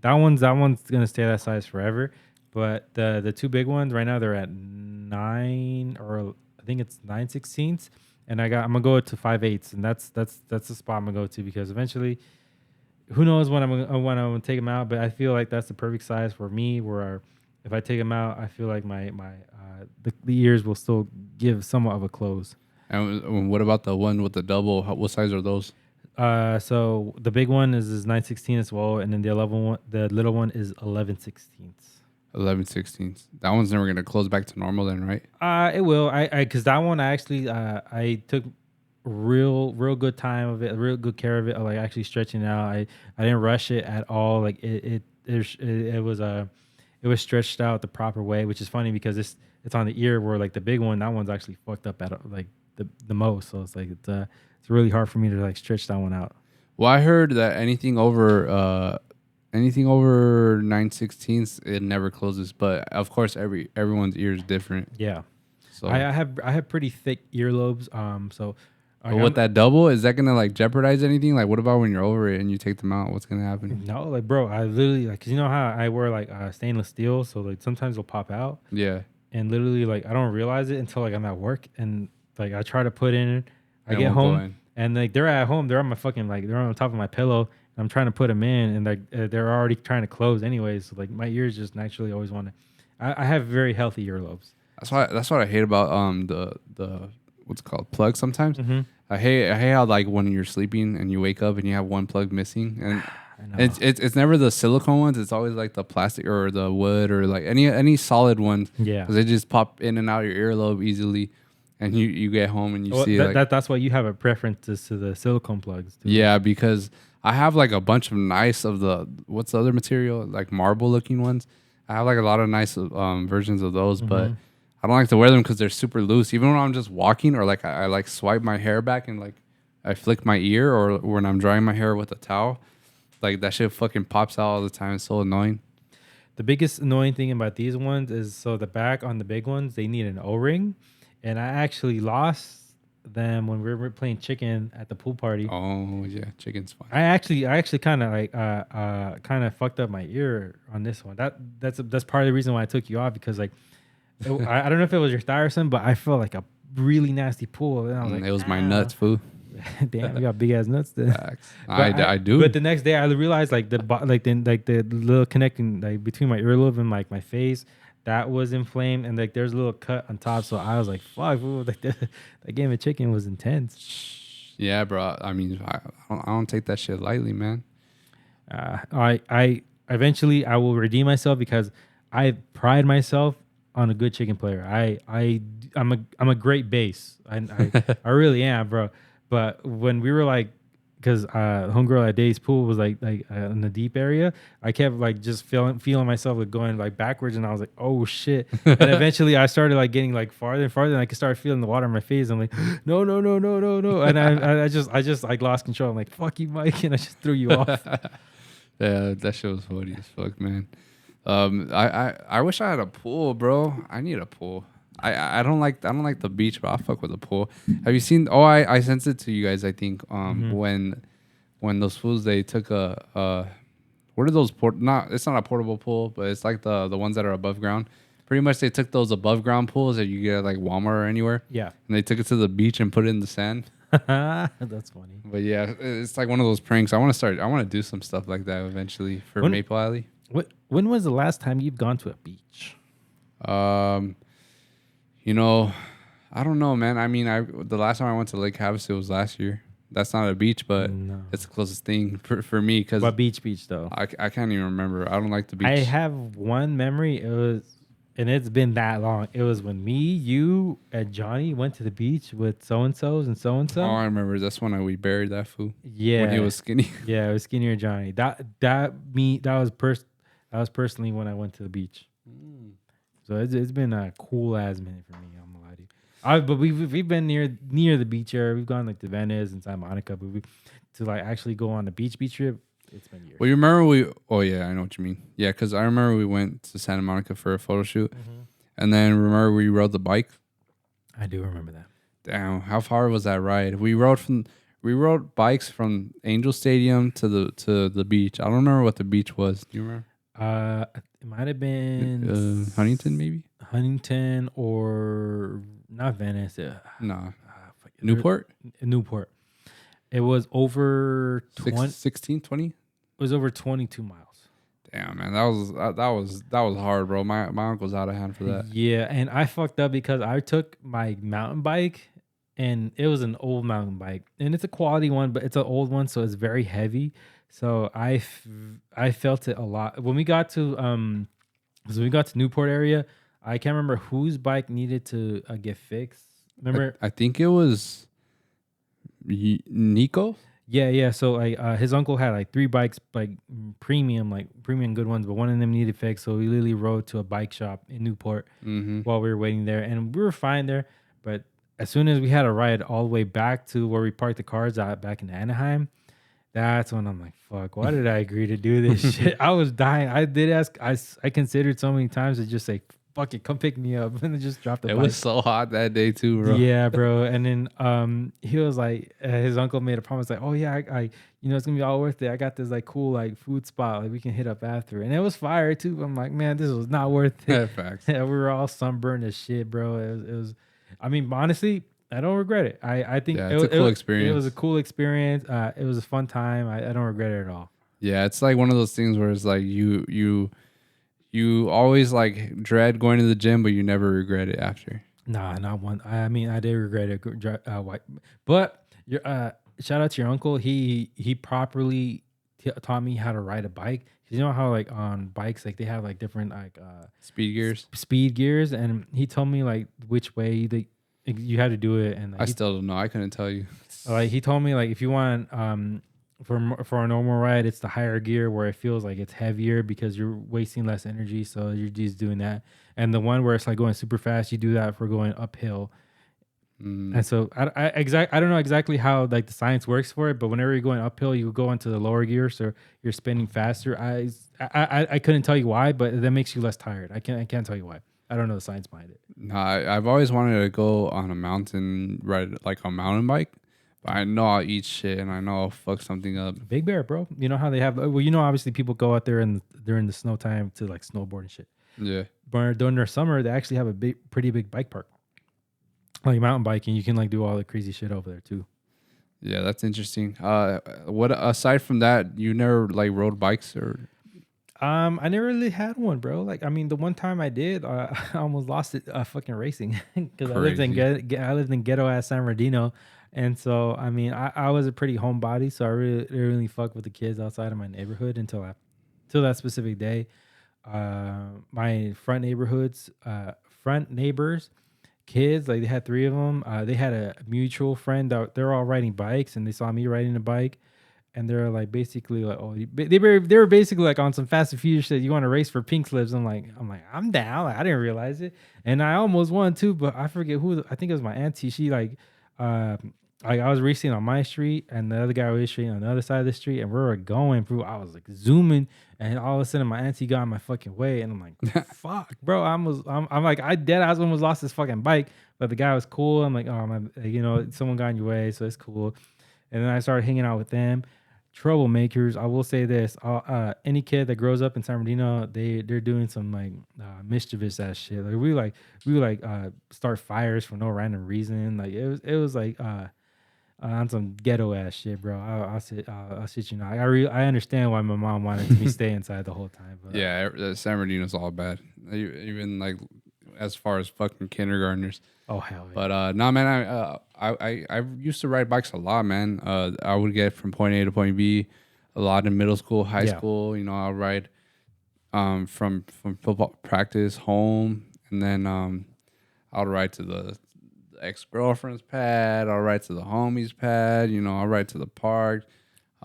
That one's gonna stay that size forever. But the 2 big ones right now, they're at 9, or I think it's 9/16, and I'm gonna go to 5/8, and that's the spot I'm gonna go to, because eventually, who knows when I'm gonna take them out. But I feel like that's the perfect size for me. Where if I take them out, I feel like the ears will still give somewhat of a close. And what about the one with the double? What size are those? So the big one is 9/16 as well, and then the little one is 11/16. 11/16. That one's never gonna close back to normal then, right? It will. Because that one I took real good time of it, real good care of it. Like actually stretching it out. I didn't rush it at all. Like it was stretched out the proper way, which is funny because it's on the ear, where like the big one, that one's actually fucked up at like the most. So it's like it's really hard for me to like stretch that one out. Well, I heard that anything over 9/16, it never closes. But of course, everyone's ear is different. Yeah. So I have pretty thick earlobes. So. But with that double, is that gonna like jeopardize anything? Like, what about when you're over it and you take them out? What's gonna happen? No, like, bro, I literally like, 'cause you know how I wear like stainless steel, so like sometimes it'll pop out. Yeah. And literally, like, I don't realize it until like I'm at work, and like I try to put in, I get home, and like they're at home, they're on my fucking they're on top of my pillow, and I'm trying to put them in, and like they're already trying to close anyways. So like my ears just naturally always want to. I have very healthy earlobes. That's what I hate about the what's it called plug sometimes. Mm-hmm. I hate how like when you're sleeping and you wake up and you have one plug missing, and it's never the silicone ones. It's always like the plastic or the wood or like any solid ones. Yeah, because they just pop in and out of your earlobe easily, and you get home and you see that's why you have a preference to the silicone plugs. Too. Yeah, because I have like a bunch of nice of the what's the other material, like marble looking ones. I have like a lot of nice versions of those, but I don't like to wear them because they're super loose. Even when I'm just walking, or like I like swipe my hair back and like I flick my ear, or when I'm drying my hair with a towel, like that shit fucking pops out all the time. It's so annoying. The biggest annoying thing about these ones is, so the back on the big ones, they need an O-ring, and I actually lost them when we were playing chicken at the pool party. Oh yeah, chicken's fun. I actually kind of like kind of fucked up my ear on this one. That's part of the reason why I took you off, because like I don't know if it was your thigh or something, but I felt like a really nasty pull, and I was like, It was my nuts, fool. damn, you got big ass nuts there. Facts. I do. But the next day, I realized like the little connecting like between my earlobe and like my face, that was inflamed, and like there's a little cut on top. So I was like, fuck, fool, like that game of chicken was intense. Yeah, bro. I mean, I don't take that shit lightly, man. I eventually I will redeem myself because I pride myself on a good chicken player. I'm a great base. I really am, bro. But when we were like, because homegirl at Dave's pool was like in the deep area, I kept like just feeling myself like going like backwards, and I was like, oh shit. And eventually I started like getting like farther and farther, and I could start feeling the water in my face. I'm like, no, and I just like lost control. I'm like, fuck you, Mike, and I just threw you off. Yeah, that shit was funny as fuck, man. I wish I had a pool, bro. I need a pool. I don't like the beach, but I fuck with the pool. Have you seen? Oh, I sent it to you guys. I think when those fools they took a what are those it's not a portable pool, but it's like the ones that are above ground. Pretty much they took those above ground pools that you get at like Walmart or anywhere. Yeah, and they took it to the beach and put it in the sand. That's funny. But yeah, it's like one of those pranks. I want to do some stuff like that eventually for Maple Alley. When was the last time you've gone to a beach? You know, I don't know, man. I mean, the last time I went to Lake Havasu was last year. That's not a beach, but it's the closest thing for me. Cause what beach though? I can't even remember. I don't like the beach. I have one memory. And it's been that long. It was when me, you, and Johnny went to the beach with so-and-sos and so-and-so. Oh, I remember. That's when we buried that fool. Yeah. When he was skinny. Yeah, it was skinnier Johnny. That was personally when I went to the beach. So it's been a cool ass minute for me. I'm gonna lie to you. But we've been near the beach area. We've gone like to Venice and Santa Monica, but to like actually go on a beach trip. It's been years. Well, you remember oh yeah, I know what you mean. Yeah, because I remember we went to Santa Monica for a photo shoot, and then remember we rode the bike. I do remember that. Damn, how far was that ride? We rode bikes from Angel Stadium to the beach. I don't remember what the beach was. Do you remember? It might have been Huntington, maybe. Huntington or not Venice. Newport. Newport. It was over 16, 20? It was over 22 miles. Damn, man, that was hard, bro. My uncle's out of hand for that. Yeah, and I fucked up because I took my mountain bike, and it was an old mountain bike, and it's a quality one, but it's an old one, so it's very heavy. So I felt it a lot when we got to Newport area. I can't remember whose bike needed to get fixed. Remember? I think it was Nico. Yeah. So his uncle had like 3 bikes, like premium good ones, but one of them needed fixed. So we literally rode to a bike shop in Newport while we were waiting there, and we were fine there. But as soon as we had a ride all the way back to where we parked the cars out back in Anaheim, that's when I'm like, fuck, why did I agree to do this shit? I was dying. I did ask. I considered so many times to just say, fuck it, come pick me up, and then just drop the bike. It was so hot that day too, bro. Yeah, bro. And then he was like, his uncle made a promise like, oh yeah, I it's gonna be all worth it. I got this like cool like food spot like we can hit up after, and it was fire too. I'm like, man, this was not worth it. Facts. Yeah, we were all sunburned as shit, bro. It was. I mean, honestly, I don't regret it. I think it's a cool experience. It was a cool experience. It was a fun time. I don't regret it at all. Yeah, it's like one of those things where it's like you always like dread going to the gym, but you never regret it after. Nah, not one. I mean, I did regret it. But shout out to your uncle. He properly taught me how to ride a bike. You know how like on bikes like they have like different like speed gears, and he told me like which way you had to do it. And like, I still don't know. I couldn't tell you. Like he told me like if you want for a normal ride, it's the higher gear where it feels like it's heavier because you're wasting less energy. So you're just doing that. And the one where it's like going super fast, you do that for going uphill. And so I don't know exactly how like the science works for it, but whenever you're going uphill, you go into the lower gear, so you're spinning faster. I couldn't tell you why, but that makes you less tired. I can't tell you why. I don't know the science behind it. No, I've always wanted to go on a mountain ride, like a mountain bike. But I know I'll eat shit and I know I'll fuck something up. Big Bear, bro. You know how they have? Well, obviously people go out there during the snow time to like snowboard and shit. Yeah. during their summer, they actually have a pretty big bike park, like mountain biking. You can like do all the crazy shit over there too. Yeah, that's interesting. What aside from that, you never like rode bikes or? I never really had one, bro. Like, I mean, the one time I did, I almost lost it fucking racing because I lived in I lived in ghetto ass San Bernardino, and so I mean, I was a pretty homebody, so I really fucked with the kids outside of my neighborhood until that specific day. My front neighbors, kids, like they had three of them. They had a mutual friend that they're all riding bikes, and they saw me riding a bike. And they're like basically like, oh, they were basically like on some Fast and Furious shit. You want to race for pink slips? I'm like, I'm down. Like, I didn't realize it, and I almost won too, but I forget who. I think it was my auntie. She like I was racing on my street, and the other guy was racing on the other side of the street, and we were going, bro. I was like zooming, and all of a sudden my auntie got in my fucking way, and I'm like, fuck, bro. I'm like, I dead. I almost lost this fucking bike, but the guy was cool. I'm like, oh my, someone got in your way, so it's cool. And then I started hanging out with them. Troublemakers. I will say this: any kid that grows up in San Bernardino, they're doing some like mischievous ass shit. Like we start fires for no random reason. Like it was like on some ghetto ass shit, bro. I'll sit you know. I understand why my mom wanted me to stay inside the whole time. But, yeah, San Bernardino's all bad. Even like as far as fucking kindergartners. Oh hell yeah. But no, man, I used to ride bikes a lot, man. I would get from point A to point B a lot in middle school, high school. You know, I'll ride from football practice home, and then I'll ride to the ex-girlfriend's pad. I'll ride to the homie's pad. You know, I'll ride to the park.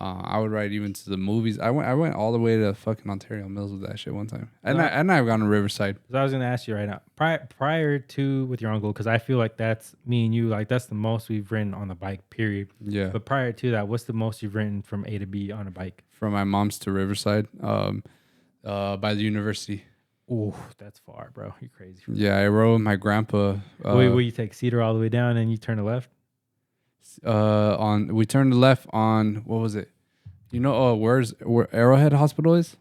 I would ride even to the movies. I went all the way to fucking Ontario Mills with that shit one time, and I've gone to Riverside. So I was gonna ask you right now, prior to with your uncle, because I feel like that's me and you, like that's the most we've ridden on the bike, period. Yeah. But prior to that, what's the most you've ridden from A to B on a bike? From my mom's to Riverside, by the university. Oh, that's far, bro. You're crazy. Yeah, I rode with my grandpa. Will you take Cedar all the way down and you turn to left? We turned left on, what was it? You know, where Arrowhead Hospital is?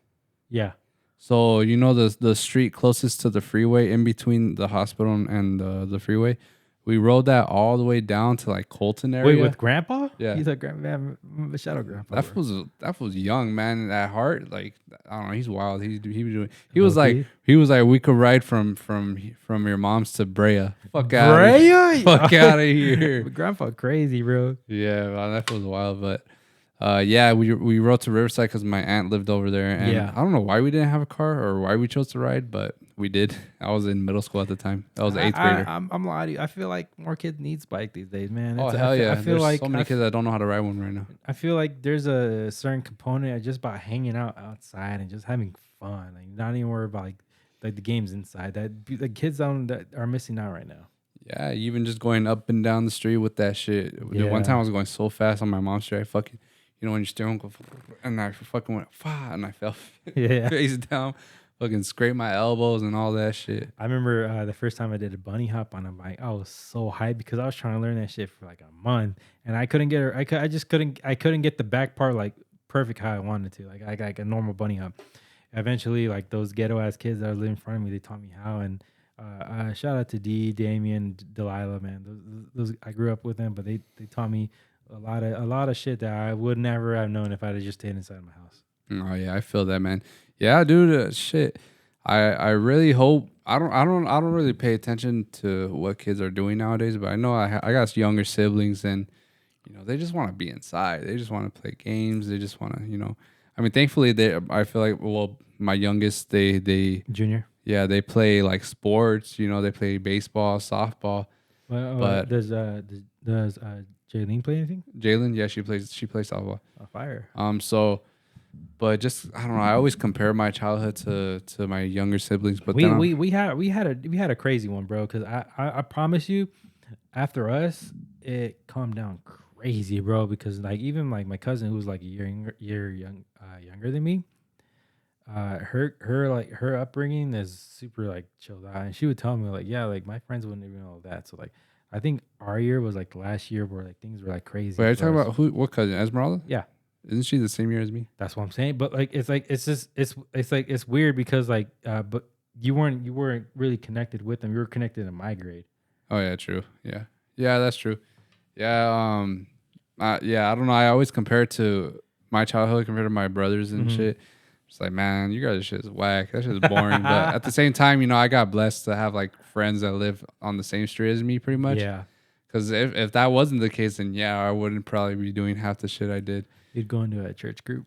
Yeah. So you know the street closest to the freeway, in between the hospital and the freeway. We rode that all the way down to like Colton area. Wait, with Grandpa? Yeah. He's like shadow Grandpa. That was young, man. At heart, like I don't know, he's wild. He was like we could ride from your mom's to Brea. Fuck out. Brea? Fuck out of here. Grandpa crazy, bro. Yeah, well, that was wild, but. Yeah, we rode to Riverside because my aunt lived over there, and I don't know why we didn't have a car or why we chose to ride, but we did. I was in middle school at the time. I was eighth grader. I'm lying to you. I feel like more kids need bike these days, man. Hell yeah! I feel like so many kids that don't know how to ride one right now. I feel like there's a certain component just by hanging out outside and just having fun, like not even worry about like the games inside. That the kids that are missing out right now. Yeah, even just going up and down the street with that shit. Yeah. One time I was going so fast on my mom's street, I fucking. You know, when you're steering, and I fucking went, and I fell face down, fucking scraped my elbows and all that shit. I remember the first time I did a bunny hop on a bike, I was so hyped because I was trying to learn that shit for like a month, and I couldn't get her. I couldn't get the back part like perfect how I wanted to, like a normal bunny hop. Eventually, like those ghetto ass kids that lived in front of me, they taught me how. And shout out to Damien, Delilah, man. Those I grew up with them, but they taught me a lot of shit that I would never have known if I'd have just stayed inside my house. Oh yeah, I feel that, man. Yeah, dude, shit. I really hope I don't really pay attention to what kids are doing nowadays, but I know I got younger siblings, and you know they just want to be inside. They just want to play games. They just want to, you know. I mean, thankfully I feel like my youngest they junior. Yeah, they play like sports. You know, they play baseball, softball. But does Jaylene play anything? Jalen, yeah, she plays softball. Fire. But just I don't know. I always compare my childhood to my younger siblings. But we had a crazy one, bro. Because I promise you, after us, it calmed down crazy, bro. Because like even like my cousin who was like a year younger than me, her upbringing is super like chilled out, and she would tell me like, yeah, like my friends wouldn't even know that. So like I think our year was like the last year where like things were like crazy. Wait, are you talking about what cousin? Esmeralda? Yeah. Isn't she the same year as me? That's what I'm saying. But like it's weird because like but you weren't really connected with them. You were connected in my grade. Oh yeah, true. Yeah, yeah, that's true. Yeah, yeah. I don't know. I always compare it to my childhood compared to my brothers and Mm-hmm. shit. It's like, man, you guys' shit is whack. That shit is boring. But at the same time, I got blessed to have like friends that live on the same street as me, pretty much. Yeah, Because if that wasn't the case, then yeah, I wouldn't probably be doing half the shit I did. you'd go into a church group.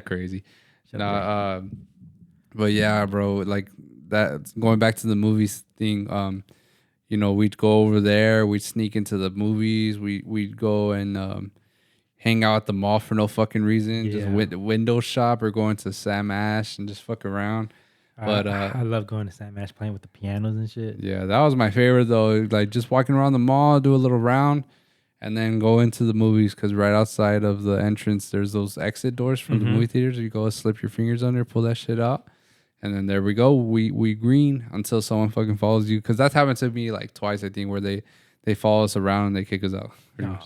Crazy. Shut No, up, but yeah, bro. Like that. Going back to the movies thing. We'd go over there. We'd sneak into the movies. We'd go and hang out at the mall for no fucking reason. Just window shop or going to Sam Ash and just fuck around. But I love going to Sam Ash playing with the pianos and shit. yeah, that was my favorite though. Like just walking around the mall, do a little round, and then go into the movies because right outside of the entrance, there's those exit doors from the movie theaters. You go slip your fingers under, pull that shit out. And then there we go. We green until someone fucking follows you. Because that's happened to me like twice, I think, where they follow us around and they kick us out. No.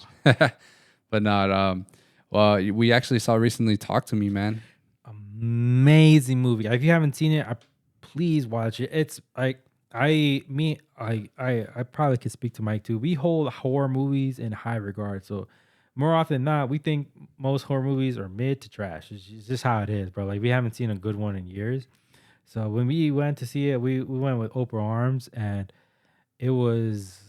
But not. Well, we actually saw recently Talk to Me, man. Amazing movie. If you haven't seen it, please watch it. It's like I probably could speak to Mike too. We hold horror movies in high regard. So more often than not, we think most horror movies are mid to trash. It's just how it is, bro. Like we haven't seen a good one in years. So when we went to see it, we went with Oprah Arms, and it was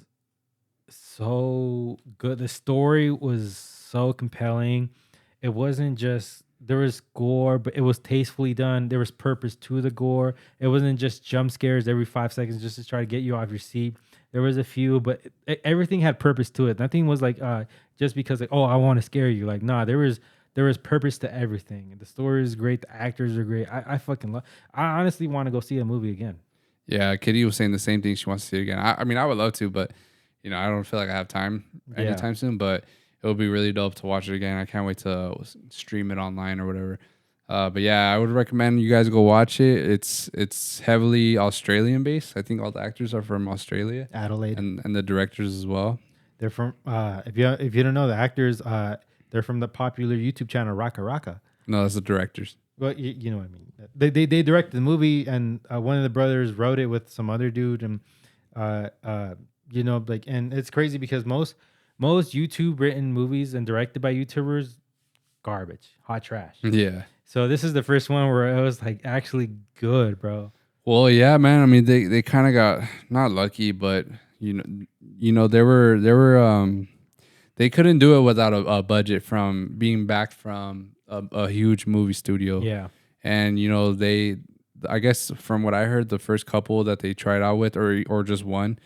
so good. The story was so compelling. It wasn't just there was gore, but it was tastefully done. There was purpose to the gore. It wasn't just jump scares every 5 seconds just to try to get you off your seat. There was a few, but everything had purpose to it. Nothing was like just because like, oh, I want to scare you. Like, nah, there was purpose to everything. The story is great. The actors are great. I fucking love. I honestly want to go see a movie again. Yeah, Kitty was saying the same thing. She wants to see it again. I mean, I would love to, but I don't feel like I have time anytime soon. But it would be really dope to watch it again. I can't wait to stream it online or whatever. But yeah, I would recommend you guys go watch it. It's heavily Australian based. I think all the actors are from Australia, Adelaide, and the directors as well. They're from. If you don't know the actors, they're from the popular YouTube channel Raka Raka. No, that's the directors. Well, you know what I mean. They directed the movie, and one of the brothers wrote it with some other dude, and and it's crazy because most YouTube written movies and directed by YouTubers, garbage, hot trash. Yeah. So this is the first one where it was like actually good, bro. Well, yeah, man. I mean, they kind of got not lucky, but they were they couldn't do it without a budget from being backed from a huge movie studio. Yeah. And I guess from what I heard, the first couple that they tried out with, or just one,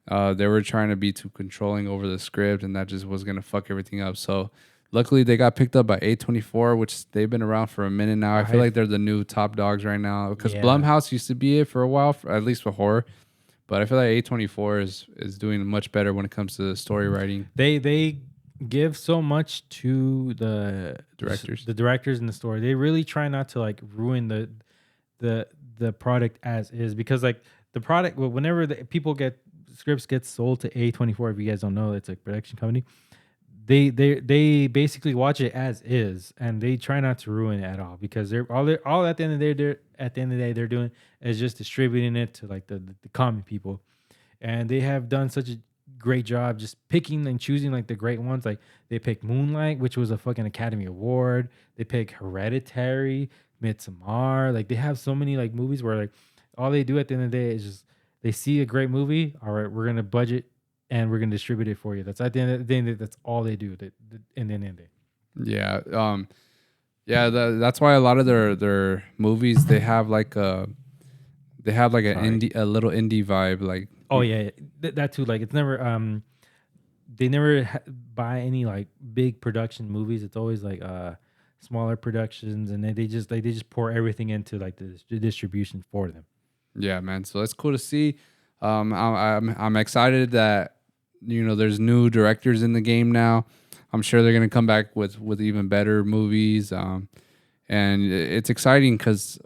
they were trying to be too controlling over the script, and that just was gonna fuck everything up. So luckily, they got picked up by A24, which they've been around for a minute now. I feel like they're the new top dogs right now because Blumhouse used to be it for a while, at least for horror. But I feel like A24 is doing much better when it comes to story writing. They give so much to the directors and the story. They really try not to like ruin the product as is, because like the product, whenever people get scripts get sold to A24, if you guys don't know, it's a production company. They basically watch it as is, and they try not to ruin it at all, because they're all at the end of the day they're doing is just distributing it to like the common people, and they have done such a great job just picking and choosing like the great ones. Like they picked Moonlight, which was a fucking Academy Award. They pick Hereditary, Midsommar. Like they have so many like movies where like all they do at the end of the day is just they see a great movie. All right, we're gonna budget and we're gonna distribute it for you. That's at the end of the day. That's all they do. In the end of the day. Yeah. That's why a lot of their movies they have like a little indie vibe. Like that too. Like it's never they never buy any like big production movies. It's always like smaller productions, and they just pour everything into like the distribution for them. Yeah, man. So that's cool to see. I'm excited that there's new directors in the game now. I'm sure they're gonna come back with even better movies. And it's exciting because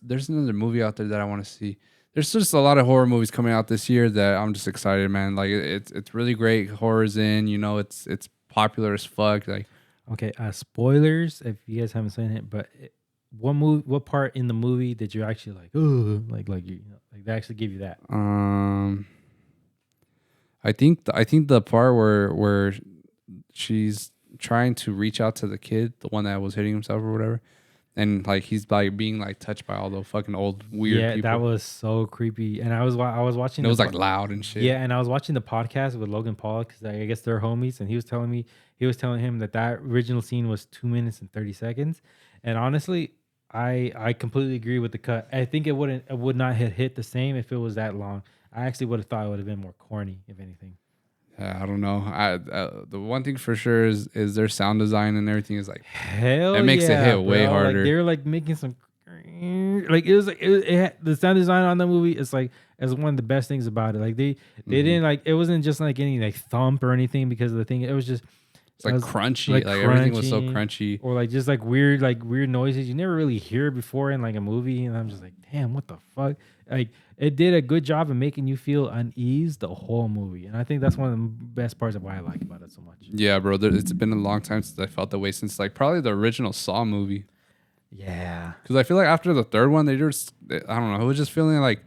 there's another movie out there that I want to see. There's just a lot of horror movies coming out this year that I'm just excited, man. Like it's really great. Horror's in, it's popular as fuck. Like, okay, spoilers if you guys haven't seen it, but what part in the movie did you actually like? Oh, like you know, like they actually give you that. I think the part where she's trying to reach out to the kid, the one that was hitting himself or whatever, and like he's like being like touched by all the fucking old weird Yeah, people. that was so creepy. And I was watching. And it was like loud and shit. Yeah, and I was watching the podcast with Logan Paul because I guess they're homies, and he was telling him that original scene was 2 minutes and 30 seconds. And honestly, I completely agree with the cut. I think it would not have hit the same if it was that long. I actually would have thought it would have been more corny, if anything. I don't know. The one thing for sure is their sound design and everything is like Hell it makes yeah, it hit way bro. harder. Like they're like making some like it was like the sound design on the movie is like as one of the best things about it. Like they didn't like it wasn't just like any like thump or anything because of the thing. It was just it's like crunchy. Like everything was so crunchy. Or like just like weird noises you never really hear before in like a movie. And I'm just like, damn, what the fuck? Like it did a good job of making you feel unease the whole movie. And I think that's one of the best parts of why I like about it so much. Yeah, bro. It's been a long time since I felt that way, since like probably the original Saw movie. Yeah. Because I feel like after the third one, I don't know. It was just feeling like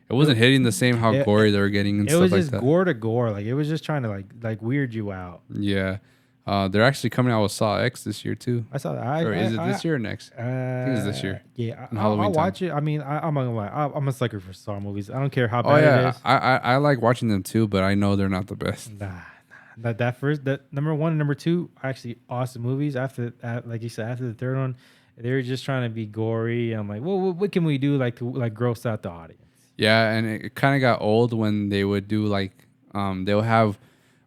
it wasn't hitting the same how gory they were getting and stuff like that. It was just gore to gore. Like it was just trying to like weird you out. Yeah. They're actually coming out with Saw X this year too. I saw that. Is it this year or next? I think it's this year. Yeah, I'll watch it. I mean, I'm not gonna lie. I'm a sucker for Saw movies. I don't care how bad it is. I like watching them too, but I know they're not the best. Nah. That number one and number two are actually awesome movies. After like you said, after the third one, they were just trying to be gory. I'm like, well, what can we do like to like gross out the audience? Yeah, and it kind of got old when they would do like they'll have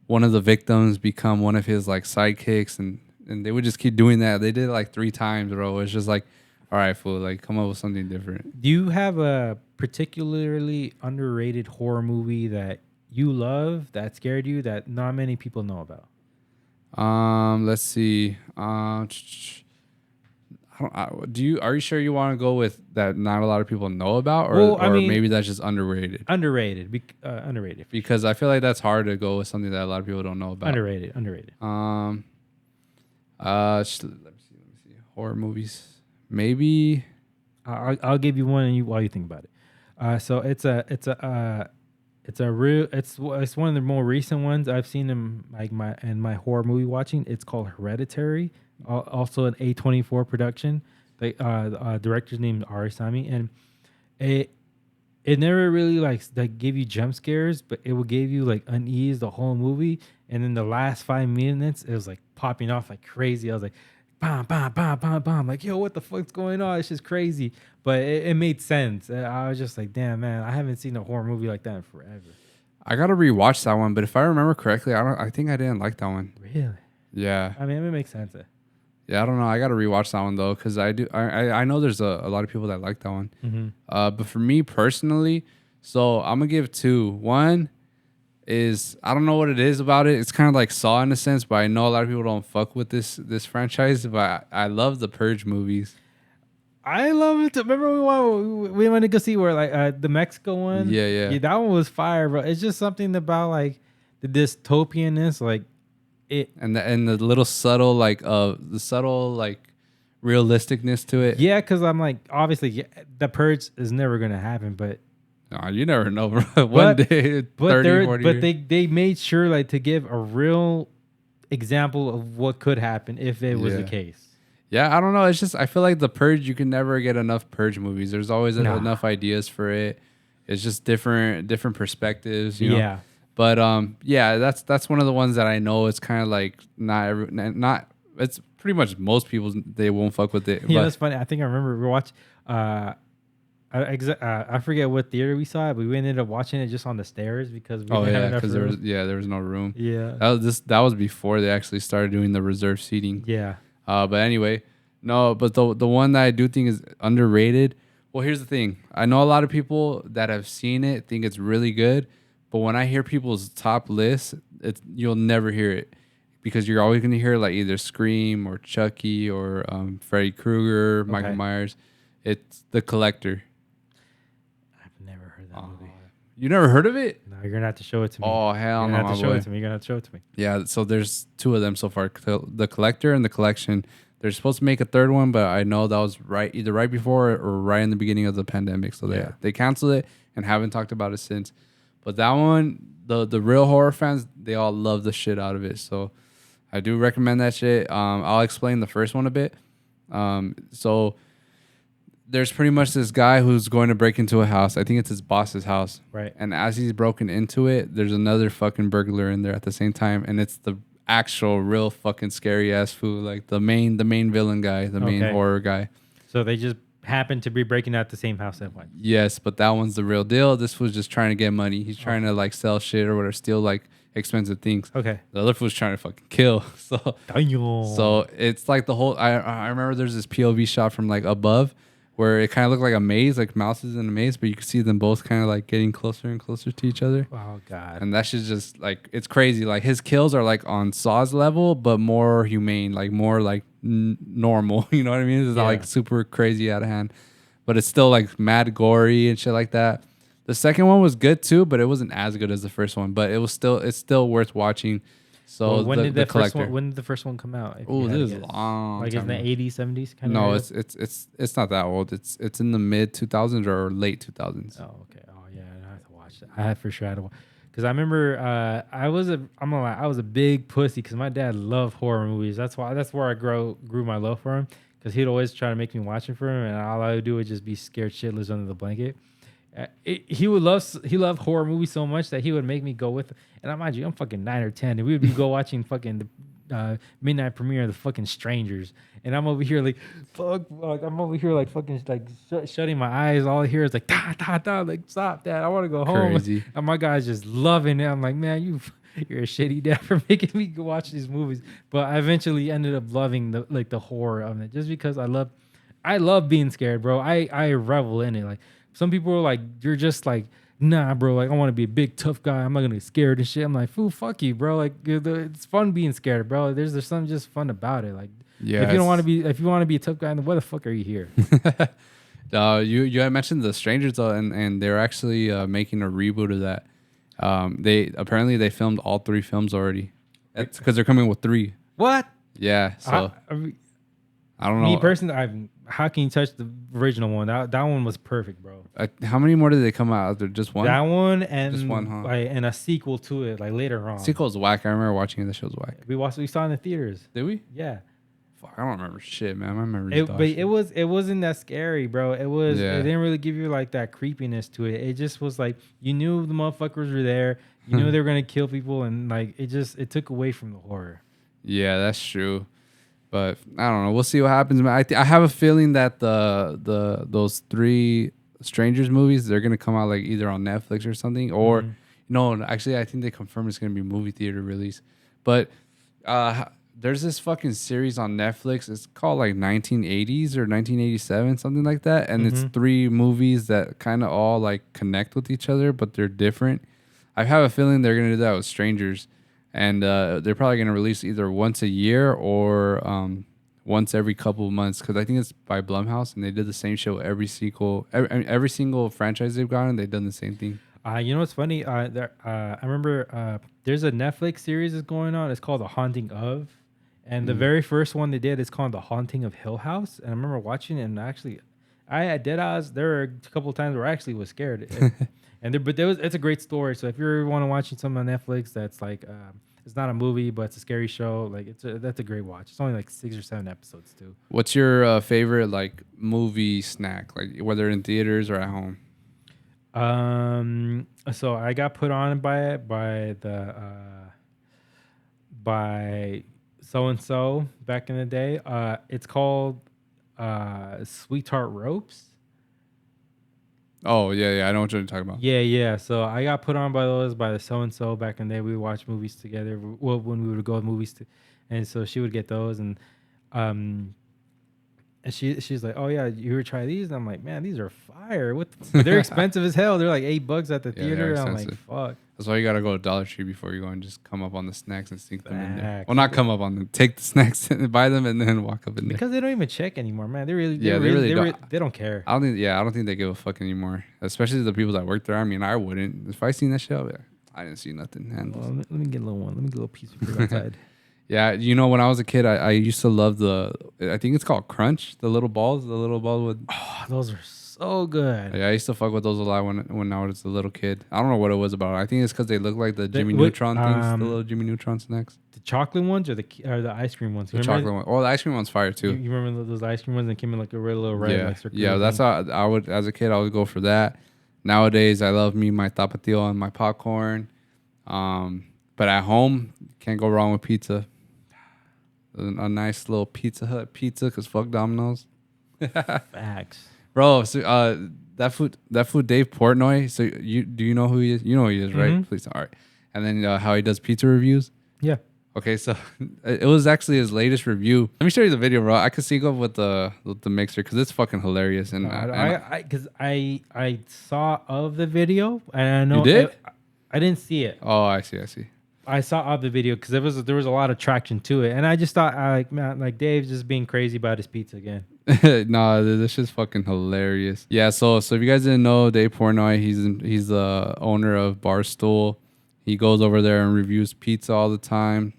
one of the victims become one of his like sidekicks, and they would just keep doing that. They did it like 3 times, bro. It's just like, all right, fool, like come up with something different. Do you have a particularly underrated horror movie that you love that scared you that not many people know about? Let's see. Are you sure you want to go with that not a lot of people know about, or maybe that's just underrated? Underrated. Because I feel like that's hard to go with something that a lot of people don't know about. Underrated. Let me see. Horror movies. Maybe. I'll give you one while you think about it. So it's one of the more recent ones I've seen in like my horror movie watching. It's called Hereditary. Also an A24 production. The director's name is Ari Sami, and it never really like give you jump scares, but it will give you like unease the whole movie. And then the last 5 minutes, it was like popping off like crazy. I was like, bam, bam, bam, bam, bam. Like, yo, what the fuck's going on? It's just crazy, but it made sense. I was just like, damn, man, I haven't seen a horror movie like that in forever. I gotta rewatch that one, but if I remember correctly, I think I didn't like that one. Really? Yeah. I mean, it makes sense. Yeah, I don't know. I got to rewatch that one, though, because I know there's a lot of people that like that one. Mm-hmm. But for me personally, so I'm going to give 2. One is, I don't know what it is about it. It's kind of like Saw in a sense, but I know a lot of people don't fuck with this franchise, but I love the Purge movies. I love it too. Remember we went to go see where like the Mexico one? Yeah. That one was fire, bro. It's just something about like the dystopianness, like it and the little subtle like realisticness to it. Yeah, because I'm like, obviously the Purge is never gonna happen, but you never know, bro. One day, 30, 40 but they made sure like to give a real example of what could happen if it was the case. Yeah, I don't know. It's just I feel like the Purge, you can never get enough Purge movies. There's always enough ideas for it. It's just different perspectives, you know. Yeah. But that's one of the ones that I know it's kind of like not. It's pretty much most people they won't fuck with it. Yeah, that's funny. I think I remember we watched. I forget what theater we saw it, but we ended up watching it just on the stairs because we didn't have enough room. There was no room. Yeah, that was before they actually started doing the reserved seating. Yeah. But anyway, no. But the one that I do think is underrated. Well, here's the thing. I know a lot of people that have seen it think it's really good. But when I hear people's top lists, you'll never hear it because you're always going to hear like either Scream or Chucky or Freddy Krueger, Michael Myers. It's The Collector. I've never heard that movie. You never heard of it? No, you're going to have to show it to me. Oh, hell no. You're going to have to show it to me. Yeah, so there's 2 of them so far. The Collector and The Collection. They're supposed to make a third one, but I know that was either right before or right in the beginning of the pandemic. So they canceled it and haven't talked about it since. But that one, the real horror fans, they all love the shit out of it. So I do recommend that shit. I'll explain the first one a bit. So there's pretty much this guy who's going to break into a house. I think it's his boss's house. Right. And as he's broken into it, there's another fucking burglar in there at the same time. And it's the actual real fucking scary ass fool, like the main villain guy, the main horror guy. So they just happen to be breaking out the same house at once. Yes, but that one's the real deal. This was just trying to get money. He's trying to like sell shit or whatever, steal like expensive things. Okay. The other fool's trying to fucking kill. So it's like the whole. I remember there's this POV shot from like above, where it kind of looked like a maze, like mouses in a maze, but you could see them both kind of like getting closer and closer to each other. Oh, God. And that shit's just like, it's crazy. Like his kills are like on Saw's level, but more humane, like more like normal. You know what I mean? It's not like super crazy out of hand, but it's still like mad gory and shit like that. The second one was good too, but it wasn't as good as the first one, but it's still worth watching. So when did the first one come out? Oh, this is long. Like in the 80s, 70s kind of. No, it's not that old. It's in the mid 2000s or late 2000s. Oh, okay. Oh, yeah. I have to watch that. I had for sure had to watch. Because I remember I was a big pussy because my dad loved horror movies. That's where I grew my love for him, because he'd always try to make me watch it for him, and all I would do was just be scared shitless under the blanket. He loved horror movies so much that he would make me go with him. And mind you, I'm fucking 9 or 10, and we would go watching fucking the midnight premiere of the fucking Strangers, and I'm over here like fuck, like I'm over here like fucking like shutting my eyes. All I hear is like da da da, like stop that, I want to go home. Crazy. And my guy's just loving it. I'm like, man, you're a shitty dad for making me go watch these movies. But I eventually ended up loving the horror of it, just because I love being scared, bro. I revel in it. Like, some people are like, you're just like, nah, bro. Like, I want to be a big tough guy. I'm not gonna get scared and shit. I'm like, fool, fuck you, bro. Like, it's fun being scared, bro. There's something just fun about it. Like, if you want to be a tough guy, then why the fuck are you here? You had mentioned the Strangers though, and they're actually making a reboot of that. They filmed all 3 films already. It's because they're coming with 3. What? Yeah. So I don't know. Me personally, how can you touch the original one? That one was perfect, bro. How many more did they come out? There just one. That one and just one, huh? Like, and a sequel to it, like later on. Sequel's whack. I remember watching it. The show's whack. We saw it in the theaters. Did we? Yeah. Fuck, I don't remember shit, man. I remember it wasn't that scary, bro. It didn't really give you like that creepiness to it. It just was like, you knew the motherfuckers were there. You knew they were gonna kill people, and like it took away from the horror. Yeah, that's true. But I don't know. We'll see what happens. I have a feeling that those 3 Strangers movies, they're gonna come out like either on Netflix or something, or no, actually I think they confirmed it's gonna be movie theater release. But there's this fucking series on Netflix. It's called like 1980s or 1987, something like that, and it's 3 movies that kind of all like connect with each other, but they're different. I have a feeling they're gonna do that with Strangers. And they're probably going to release either once a year or once every couple of months, because I think it's by Blumhouse, and they did the same show every single franchise they've gotten. They've done the same thing. You know what's funny? I remember there's a Netflix series that's going on. It's called The Haunting of, and the very first one they did is called The Haunting of Hill House. And I remember watching it, and actually, there were a couple of times where I actually was scared. It's a great story. So if you want to watch something on Netflix that's like, it's not a movie, but it's a scary show, like that's a great watch. It's only like 6 or 7 episodes too. What's your favorite like movie snack, like whether in theaters or at home? So I got put on by so and so back in the day. It's called Sweetheart Ropes. Oh, yeah. I know what you're talking about. Yeah. So I got put on by the so-and-so back in the day. We would watch movies together. Well, when we would go to movies. And so she would get those. And she's like, oh, yeah, you ever try these? And I'm like, man, these are fire. They're expensive as hell. They're like $8 at the theater. And I'm like, fuck. That's why you got to go to Dollar Tree before you go and just come up on the snacks and sneak them in there. Well, not come up on them. Take the snacks and buy them and then walk up in there. Because they don't even check anymore, man. They don't care. I don't think they give a fuck anymore. Especially the people that work there. I mean, I wouldn't. If I seen that shit, I didn't see nothing. Well, let me get a little one. Let me get a little piece of fruit outside. Yeah, you know, when I was a kid, I used to love I think it's called Crunch, the little balls with. Oh, those are so good. Yeah, I used to fuck with those a lot when I was a little kid. I don't know what it was about. I think it's because they look like the Jimmy Neutron things, the little Jimmy Neutron snacks. The chocolate ones or the ice cream ones? The chocolate one. Oh, the ice cream one's fire too. You remember those ice cream ones that came in like a real little red? Yeah, like yeah. That's how I would, as a kid, I would go for that. Nowadays, I love me my tapatio and my popcorn. But at home, can't go wrong with pizza. A nice little Pizza Hut pizza, cause fuck Domino's. Facts, bro. So that food Dave Portnoy. So do you know who he is? You know who he is, right? Please, all right. And then how he does pizza reviews. Yeah. Okay, so it was actually his latest review. Let me show you the video, bro. I could sync up with the mixer because it's fucking hilarious. And I saw of the video and I know you did. I didn't see it. Oh, I see. I saw of the video because there was a lot of traction to it, and I just thought, like Dave's just being crazy about his pizza again. Nah, this shit's fucking hilarious. Yeah, so if you guys didn't know, Dave Portnoy, he's the owner of Barstool. He goes over there and reviews pizza all the time.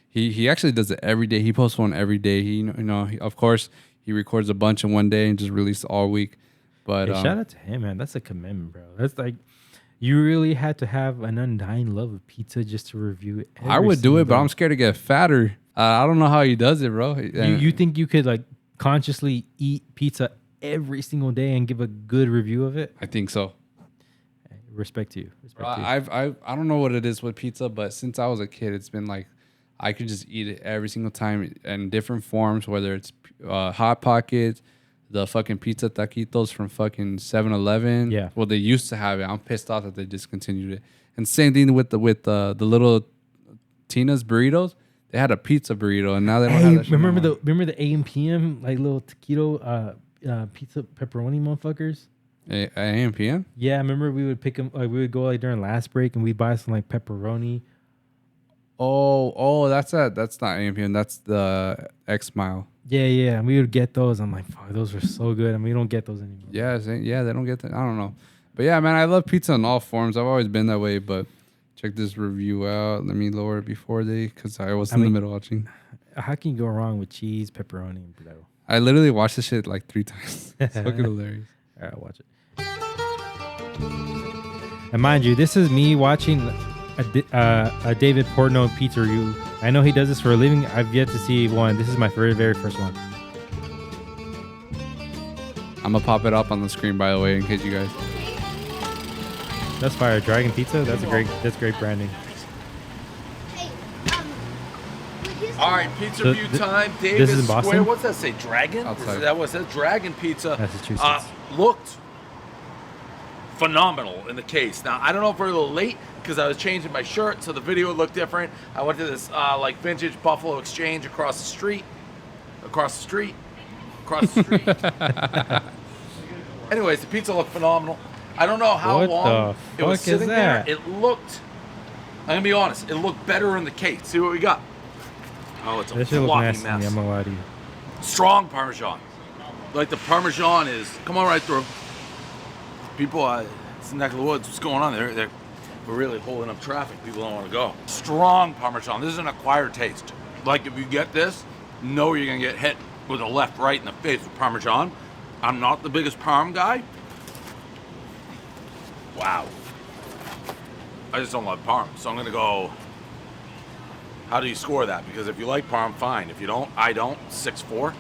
He actually does it every day. He posts one every day. Of course, he records a bunch in one day and just releases all week. But hey, shout out to him, man. That's a commitment, bro. That's like. You really had to have an undying love of pizza just to review it. I would do it, but I'm scared to get fatter. I don't know how he does it, bro. You think you could like consciously eat pizza every single day and give a good review of it? I think so. Hey, respect to you. I don't know what it is with pizza, but since I was a kid, it's been like I could just eat it every single time in different forms, whether it's Hot Pockets, the fucking pizza taquitos from fucking 7-Eleven. Yeah. Well, they used to have it. I'm pissed off that they discontinued it. And same thing with the little Tina's burritos. They had a pizza burrito, and now they don't have that shit remember the AM PM like little taquito pizza pepperoni motherfuckers? AM PM? Yeah, I remember we would pick them. Like we would go like during last break, and we'd buy some like pepperoni. Oh, that's not AM PM. That's the X Mile. Yeah, and we would get those. I'm like, fuck, those are so good, and we don't get those anymore. Yeah, they don't get that. I don't know, but yeah, man, I love pizza in all forms. I've always been that way. But check this review out. Let me lower it because I was in the middle watching. How can you go wrong with cheese, pepperoni, and burrito? I literally watched this shit like 3 times. It's fucking hilarious. All right, I'll watch it. And mind you, this is me watching a David Portnoy pizza review. I know he does this for a living. I've yet to see one. This is my very first one. I'm gonna pop it up on the screen, by the way, in case you guys. That's fire. Dragon Pizza. That's great branding. All right, pizza review time. Davis this is in Boston? Square. What's that say? Dragon? Outside. That was it. Dragon Pizza. Massachusetts. Looked phenomenal in the case. Now I don't know if we're a little late because I was changing my shirt, so the video looked different. I went to this like vintage Buffalo Exchange across the street. Anyways, the pizza looked phenomenal. I don't know how What long the it was fuck is sitting there. that? It looked. I'm gonna be honest. It looked better in the case. See what we got. Oh, it's a That shit look floppy nasty. mess. I'm gonna lie to you. Strong Parmesan. Like the Parmesan is, come on right through. People, it's the neck of the woods. What's going on there? We're really holding up traffic. People don't want to go. Strong Parmesan. This is an acquired taste. Like if you get this, know you're gonna get hit with a left, right in the face with Parmesan. I'm not the biggest Parm guy. Wow. I just don't love Parm, so I'm gonna go. How do you score that? Because if you like Parm, fine. If you don't, I don't. 6-4.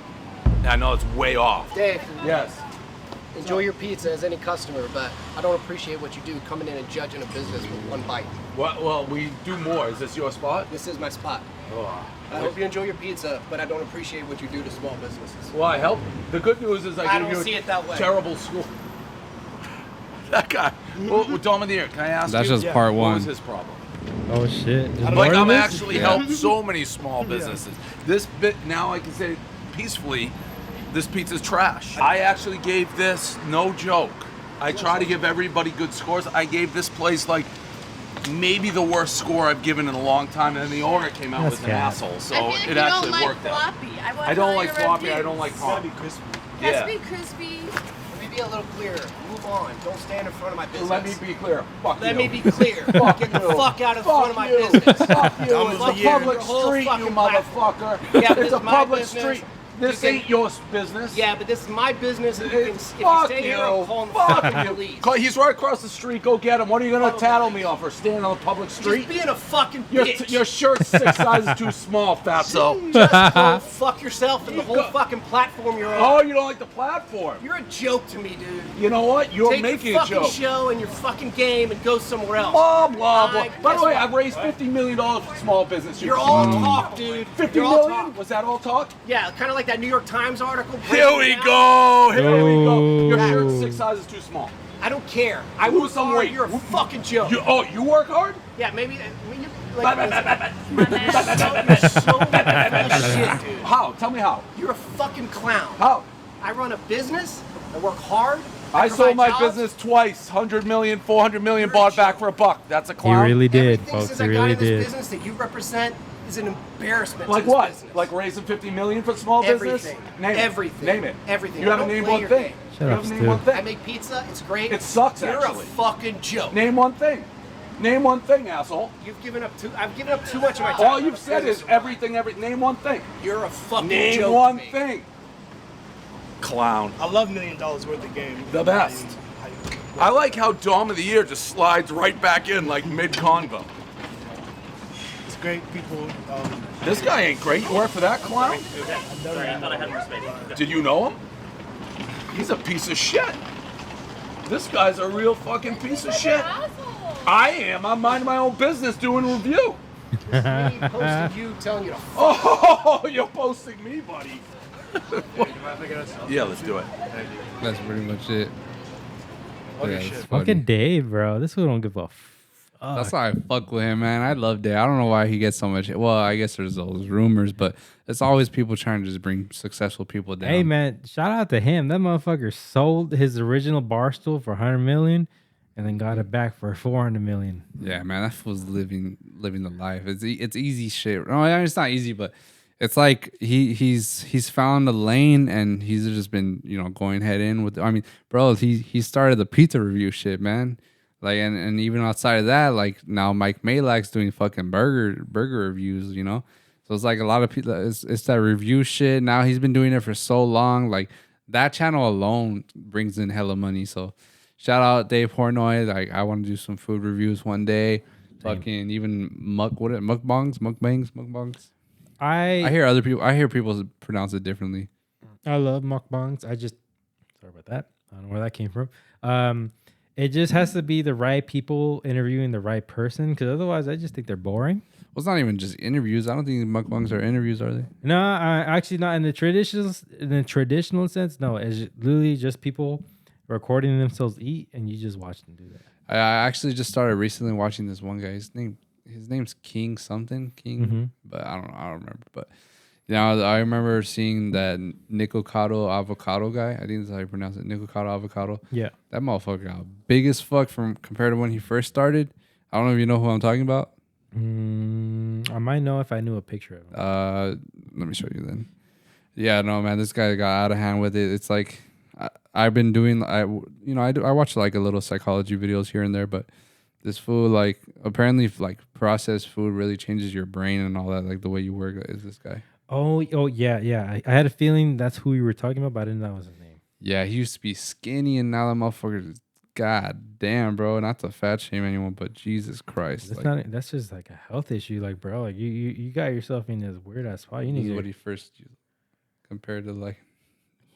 I know it's way off. Dave. Yes. Enjoy your pizza as any customer, but I don't appreciate what you do coming in and judging a business with one bite. Well, we do more. Is this your spot? This is my spot. Oh. I hope you enjoy your pizza, but I don't appreciate what you do to small businesses. Well, I help. The good news is I don't give see you it that way. terrible school. That guy. Well, Dom of the Year, can I ask That's you? just part What one. was his problem? Oh shit! There's Like more I'm of this? actually helped so many small businesses. This bit now I can say peacefully, this pizza's trash. I actually gave this no joke. I try to give everybody good scores. I gave this place like maybe the worst score I've given in a long time, and then the owner came out That's with an cat. asshole. So I feel like it you actually don't like worked out. floppy. I don't like floppy. I don't like hot. Has to be crispy. be a little clearer. Move on. Don't stand in front of my business. Let me be clear. Fuck Let you. me be clear. Get the fuck out of front of my business. Fuck you. It's Fuck a you. public Your whole street, you fucking motherfucker. Yeah, It's this a is my public business. street. This You can- ain't your business. Yeah, but this is my business, and if you Fuck stay you. here, I'm calling the Fuck fucking you. police. He's right across the street. Go get him. What are you gonna Oh, tattle me on for standing on a public street? Just being a fucking Your, bitch. your shirt's 6 sizes too small, fatso. Just go fuck yourself and the whole go- fucking platform you're on. Oh, you don't like the platform. You're a joke to me, dude. You know what? You're Take making your a fucking joke. show and your fucking game and go somewhere else. Blah, blah, blah. I- By the guess way, what? I've raised $50 million for small business. You're all talk, dude. 50 You're all million? talk. Was that all talk? Yeah, kind of like that New York Times article. Here we breaking down. go. Here we go. Your Oh. shirt's 6 sizes too small. I don't care. I Lose work some hard. weight. You're a fucking joke. You work hard? Yeah, maybe. I mean, you're like, you're so full of shit, dude. How? Tell me how. You're a fucking clown. How? I run a business. I work hard. I sold provide my jobs. business twice. 100 million, 400 million, You're bought a back joke. for a buck. That's a He clown. really did, Everything folks. since He I got really in this did. business that you represent is an embarrassment. Like to this what? business. Like raising 50 million for small business? Everything. Name it. Everything. Name it. Everything. You I haven't don't named play one your thing. game. Shut You up, haven't named Stu. one I thing. make pizza. It's great. It sucks, You're actually. a fucking joke. Name one thing. Name one thing, asshole. I've given up too much of my time. All you've said is everything, Name one thing. You're a fucking Name joke. one to me. thing. Clown. I love $1 million worth of game. The best. I like how Dom of the Year just slides right back in like mid-convo. It's great. People. This guy ain't great. You work for that clown? Sorry, I thought I had more space. Did you know him? He's a piece of shit. This guy's a real fucking piece of shit. I am. I'm minding my own business doing a review. Me posting you, telling you to fuck. Oh, you're posting me, buddy. Yeah, let's do it. That's pretty much it. Yeah, it's funny. Fucking Dave, bro. This fool don't give a fuck. That's why I fuck with him, man. I love Dave. I don't know why he gets so much. Well, I guess there's those rumors, but it's always people trying to just bring successful people down. Hey, man, shout out to him. That motherfucker sold his original bar stool for 100 million and then got it back for 400 million. Yeah, man, that fool's living the life. It's easy shit. No, I mean, it's not easy, but it's like he's found a lane and he's just been going head in with. I mean, bro, he started the pizza review shit, man. Like and even outside of that, like now Mike Malak's doing fucking burger reviews, So it's like a lot of people. It's that review shit. Now he's been doing it for so long. Like that channel alone brings in hella money. So shout out Dave Portnoy. Like I want to do some food reviews one day. Fucking even mukbangs. I hear people pronounce it differently. I love mukbangs. Sorry about that. I don't know where that came from. It just has to be the right people interviewing the right person, because otherwise I just think they're boring. Well, it's not even just interviews. I don't think mukbangs are interviews, are they? No, actually not in the traditional sense. No, it's literally just people recording themselves eat, and you just watch them do that. I actually just started recently watching this one guy. His name's King something, but I don't remember. But I remember seeing that Nicocado avocado guy. I think that's how you pronounce it, Nicocado avocado. Yeah, that motherfucker got big as fuck compared to when he first started. I don't know if you know who I'm talking about. I might know if I knew a picture of him. Let me show you then. Yeah, no, man, this guy got out of hand with it. It's like I've been doing. I watch like a little psychology videos here and there, but this food, like, apparently, like, processed food really changes your brain and all that. Like the way you work is this guy. Oh yeah. I had a feeling that's who we were talking about, but I didn't know his name. Yeah, he used to be skinny, and now that motherfucker is, god damn, bro. Not to fat shame anyone, but Jesus Christ. That's just like a health issue, like, bro. Like you got yourself in this weird ass spot. You This need is to what he first used compared to like.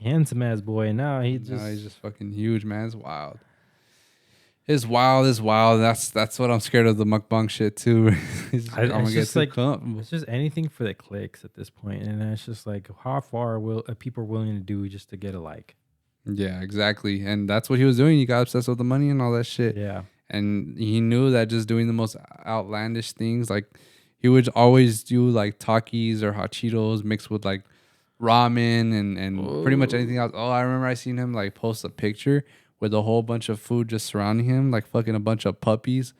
handsome ass boy, and now he's just fucking huge, man. It's wild. It's wild. That's what I'm scared of, the mukbang shit too. It's just anything for the clicks at this point, and it's just like how far will people willing to do just to get a like. Yeah, exactly, and that's what he was doing. He got obsessed with the money and all that shit. Yeah, and he knew that just doing the most outlandish things, like he would always do like Takis or hot Cheetos mixed with like ramen and pretty much anything else. Oh, I remember I seen him like post a picture with a whole bunch of food just surrounding him, like fucking a bunch of puppies.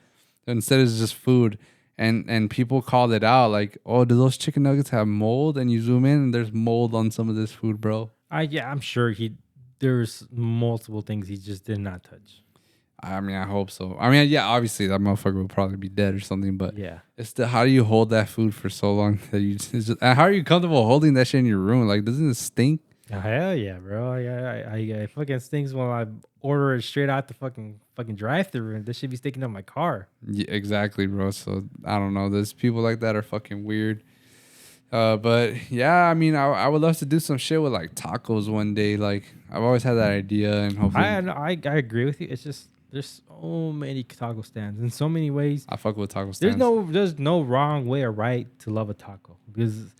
Instead it's just food. And people called it out like, oh, do those chicken nuggets have mold? And you zoom in and there's mold on some of this food, bro. I'm sure he there's multiple things he just did not touch. I mean, I hope so. I mean, yeah, obviously that motherfucker will probably be dead or something, but Yeah. it's still, how do you hold that food for so long that and how are you comfortable holding that shit in your room? Like, doesn't it stink? Hell yeah, bro. I fucking stinks when I order it straight out the fucking drive-thru, and this should be sticking on my car. Yeah, exactly, bro. So I don't know. There's people like that are fucking weird. But yeah, I mean, I would love to do some shit with like tacos one day. Like I've always had that idea, and hopefully, I agree with you. It's just there's so many taco stands in so many ways. I fuck with taco stands. There's no wrong way or right to love a taco, because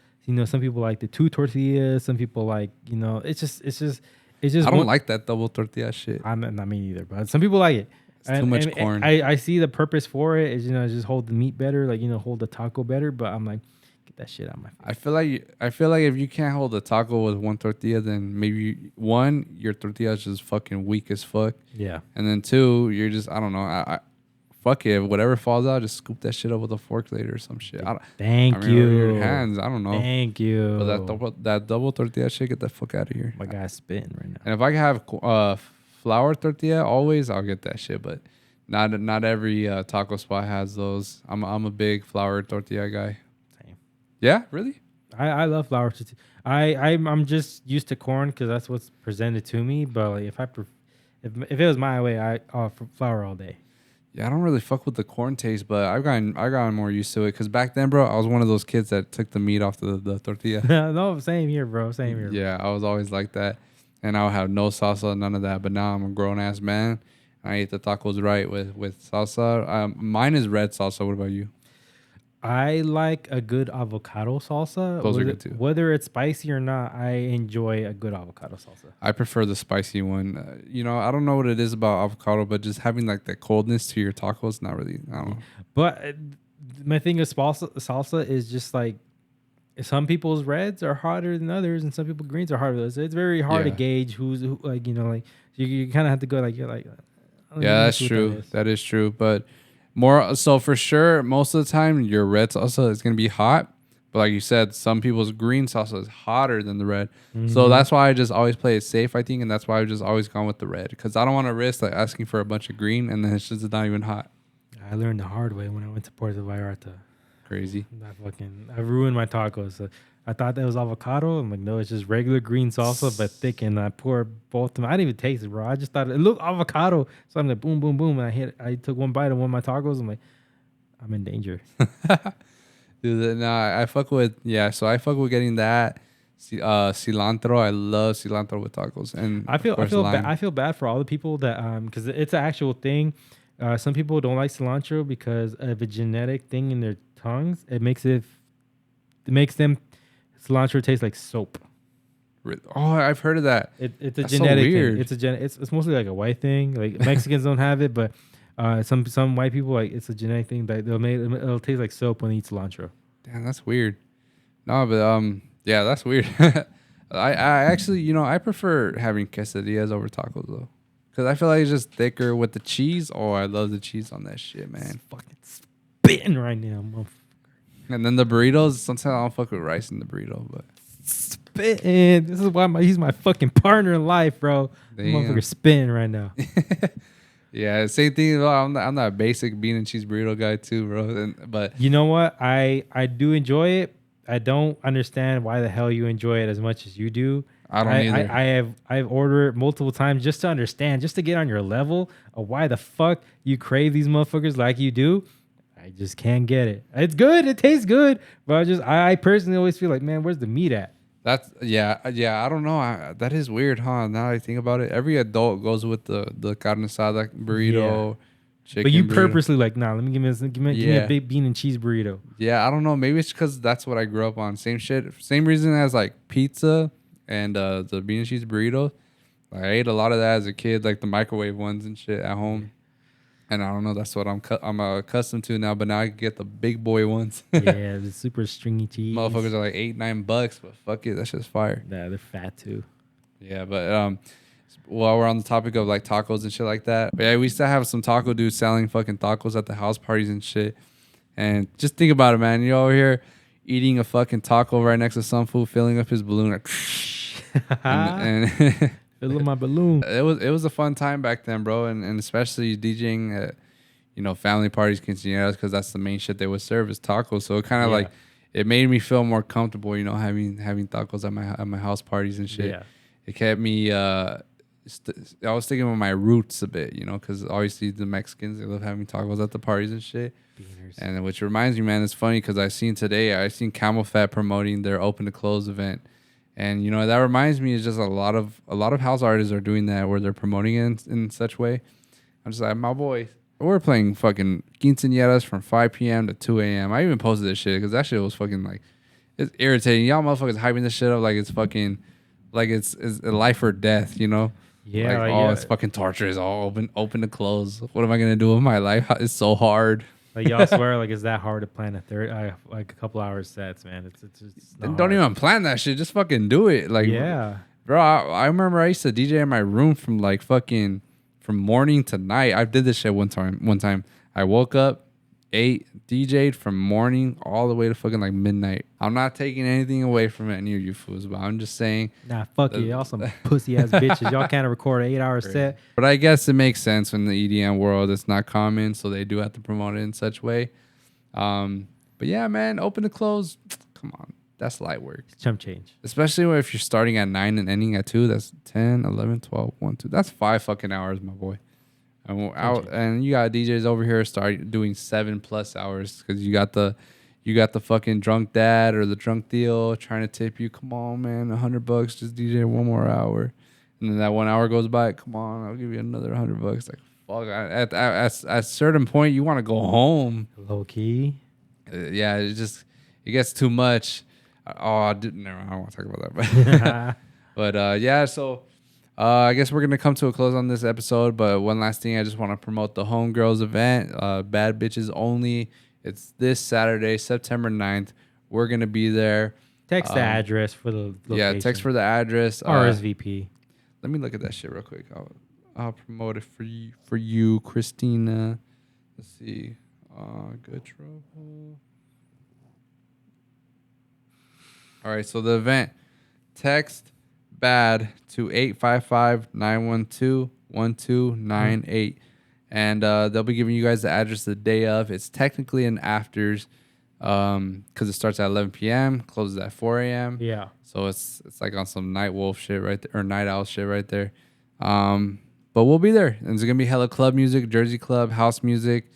some people like the 2 tortillas. Some people like it's just. I don't like that double tortilla shit. I'm not me either, but some people like it. It's too much corn. I see the purpose for it is just hold the meat better, like hold the taco better. But I'm like, get that shit out of my face. I feel like if you can't hold a taco with 1 tortilla, then maybe 1, your tortilla is just fucking weak as fuck. Yeah. And then 2, you're just, I don't know. I fuck it. Whatever falls out, just scoop that shit up with a fork later or some shit. Thank you. Your hands. I don't know. Thank you. But that double tortilla shit, get the fuck out of here. My guy's spitting right now. And if I can have flour tortilla, always I'll get that shit. But not every taco spot has those. I'm a big flour tortilla guy. Same. Yeah, really? I love flour tortilla. I'm just used to corn because that's what's presented to me. But like if it was my way, I for flour all day. Yeah, I don't really fuck with the corn taste, but I've gotten more used to it. Because back then, bro, I was one of those kids that took the meat off the tortilla. No, same here, bro. Same here. Yeah, I was always like that. And I would have no salsa, none of that. But now I'm a grown-ass man. I eat the tacos right with salsa. Mine is red salsa. What about you? I like a good avocado salsa. Those are good too. Whether it's spicy or not, I enjoy a good avocado salsa. I prefer the spicy one. I don't know what it is about avocado, but just having like the coldness to your tacos, not really. I don't know. But my thing with salsa is just like some people's reds are hotter than others, and some people greens are harder than others. So it's very hard to gauge who like you kind of have to go like you're like. Yeah, that's true. That is true, but. More so for sure, most of the time your red salsa is gonna be hot, but like you said, some people's green salsa is hotter than the red. Mm-hmm. So that's why I just always play it safe, I think, and that's why I've just always gone with the red because I don't want to risk like asking for a bunch of green and then it's just not even hot. I learned the hard way when I went to Puerto Vallarta. Crazy. I ruined my tacos. So I thought that was avocado. I'm like, no, it's just regular green salsa, but thick. And I poured both of them. I didn't even taste it, bro. I just thought it looked avocado. So I'm like, boom, boom, boom. And I took one bite of one of my tacos. I'm like, I'm in danger. Dude, no, I fuck with, so I fuck with getting that. Cilantro. I love cilantro with tacos. And I feel bad for all the people that, because it's an actual thing. Some people don't like cilantro because of a genetic thing in their tongues. It makes them cilantro tastes like soap. Oh, I've heard of that. It's a genetic thing. It's mostly like a white thing. Like Mexicans don't have it, but some white people like it's a genetic thing that it'll taste like soap when they eat cilantro. Damn, that's weird. No, but yeah, that's weird. I actually, I prefer having quesadillas over tacos though, because I feel like it's just thicker with the cheese. Oh, I love the cheese on that shit, man. It's fucking spitting right now, motherfucker. And then the burritos, sometimes I don't fuck with rice in the burrito, but spitting. This is why he's my fucking partner in life, bro. Motherfucker spitting right now. Yeah, same thing. I'm not a basic bean and cheese burrito guy too, bro. But you know what? I do enjoy it. I don't understand why the hell you enjoy it as much as you do. I don't either. I've ordered it multiple times just to understand, just to get on your level of why the fuck you crave these motherfuckers like you do. I just can't get it. It's good. It tastes good. But I personally always feel like, man, where's the meat at? That's I don't know. That is weird, huh? Now I think about it, every adult goes with the carne asada burrito, chicken. But you burrito. Purposely like, nah. Let me give me a big bean and cheese burrito. Yeah, I don't know. Maybe it's because that's what I grew up on. Same shit. Same reason as like pizza and the bean and cheese burrito. Like, I ate a lot of that as a kid, like the microwave ones and shit at home. And I don't know, that's what I'm accustomed to now. But now I can get the big boy ones. Yeah, the super stringy cheese. Motherfuckers are like $8-9, but fuck it, that's just fire. Yeah, they're fat too. Yeah, but while we're on the topic of like tacos and shit like that, but yeah, we used to have some taco dudes selling fucking tacos at the house parties and shit. And just think about it, man. You're over here eating a fucking taco right next to some food, filling up his balloon, like, and Fill my balloon. It was a fun time back then, bro, and especially DJing at family parties, quinceañeras, because that's the main shit they would serve is tacos. So it kind of like it made me feel more comfortable, having tacos at my house parties and shit. Yeah. It kept me. I was sticking with my roots a bit, because obviously the Mexicans, they love having tacos at the parties and shit. Beaners. And which reminds me, man, it's funny because I seen Camel Fat promoting their open to close event. And that reminds me, is just a lot of house artists are doing that where they're promoting it in such way. I'm just like, my boy, we're playing fucking quinceañeras from 5 p.m. to 2 a.m. I even posted this shit because that shit was fucking like, it's irritating. Y'all motherfuckers hyping this shit up like it's fucking, like it's a life or death, Yeah, it's fucking torture. It's all open to close. What am I gonna do with my life? It's so hard. Like y'all swear, like it's that hard to plan like a couple hours sets, man. It's not Don't hard. even plan that shit. Just fucking do it. Like, Yeah. bro, I remember I used to DJ in my room from like fucking from morning to night. I did this shit one time. I woke up, ate, DJ'd from morning all the way to fucking like midnight. I'm not taking anything away from any of you fools, but I'm just saying. Nah, fuck you. Y'all some pussy ass bitches. Y'all can't record an 8-hour set. But I guess it makes sense in the EDM world. It's not common, so they do have to promote it in such way. But yeah, man, open to close. Come on. That's light work. Chump change. Especially if you're starting at 9 and ending at 2. That's 10, 11, 12, 1, 2. That's 5 fucking hours, my boy. And you got DJs over here start doing 7+ hours because you got the fucking drunk dad or the drunk deal trying to tip you. Come on, man, $100, just DJ 1 more hour, and then that 1 hour goes by. Come on, I'll give you another $100. Like fuck, at a certain point you want to go home. Low key. Yeah, it gets too much. I don't want to talk about that, but yeah, so. I guess we're going to come to a close on this episode, but one last thing, I just want to promote the Homegirls event, Bad Bitches Only. It's this Saturday, September 9th. We're going to be there. Text the address for the location. Yeah, text for the address. RSVP. Let me look at that shit real quick. I'll promote it for you, Christina. Let's see. Good trouble. All right, so the event, text bad to 855-912-1298, and they'll be giving you guys the address the day of. It's technically an afters because it starts at 11 p.m., closes at 4 a.m. Yeah, so it's like on some night wolf shit right there, or night owl shit right there. But we'll be there, and there's gonna be hella club music, Jersey club, house music.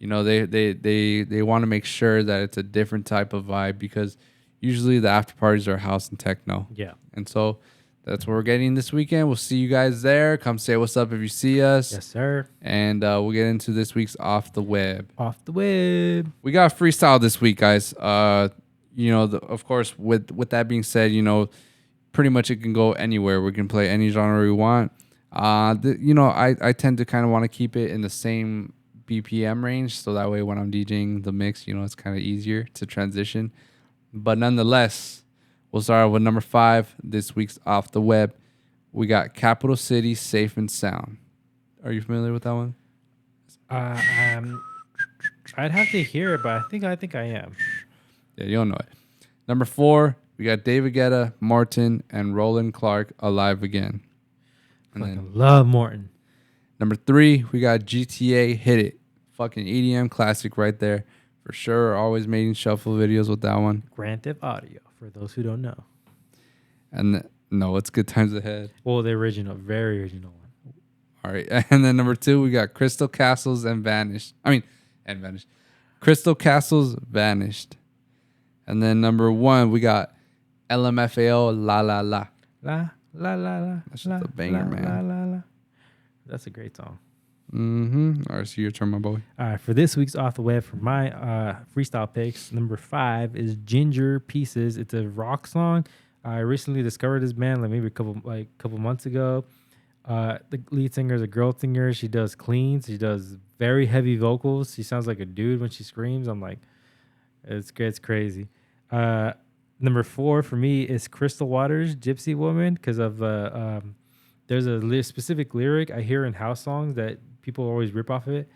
They want to make sure that it's a different type of vibe because usually the after parties are house and techno. Yeah, and so that's what we're getting this weekend. We'll see you guys there. Come say what's up if you see us. Yes, sir. And we'll get into this week's Off the Web. Off the Web. We got freestyle this week, guys. Of course, with that being said, pretty much it can go anywhere. We can play any genre we want. I tend to kind of want to keep it in the same BPM range, so that way when I'm DJing the mix, it's kind of easier to transition. But nonetheless, we'll start with number 5, this week's Off the Web. We got Capital City, Safe and Sound. Are you familiar with that one? I'd have to hear it, but I think I am. Yeah, you don't know it. Number 4, we got David Guetta, Martin, and Roland Clark, Alive Again. And Fucking love Morton. Number 3, we got GTA, Hit It. Fucking EDM classic right there. For sure, always making shuffle videos with that one. Grand Theft Audio, for those who don't know. And no, it's Good Times Ahead. Well, the original, very original one. All right. And then number 2, we got Crystal Castles and Vanished. Crystal Castles, Vanished. And then number 1, we got LMFAO, La La La. La, la, la, la. That's just a banger, man. La, la, la. That's a great song. Mm-hmm. All right, so your turn, my boy. All right, for this week's Off the Web, for my freestyle picks, number 5 is Ginger Pieces. It's a rock song. I recently discovered this band, like maybe a couple months ago. The lead singer is a girl singer. She does cleans. She does very heavy vocals. She sounds like a dude when she screams. I'm like, it's crazy. Number 4 for me is Crystal Waters, Gypsy Woman, because of there's a specific lyric I hear in house songs that people always rip off of it.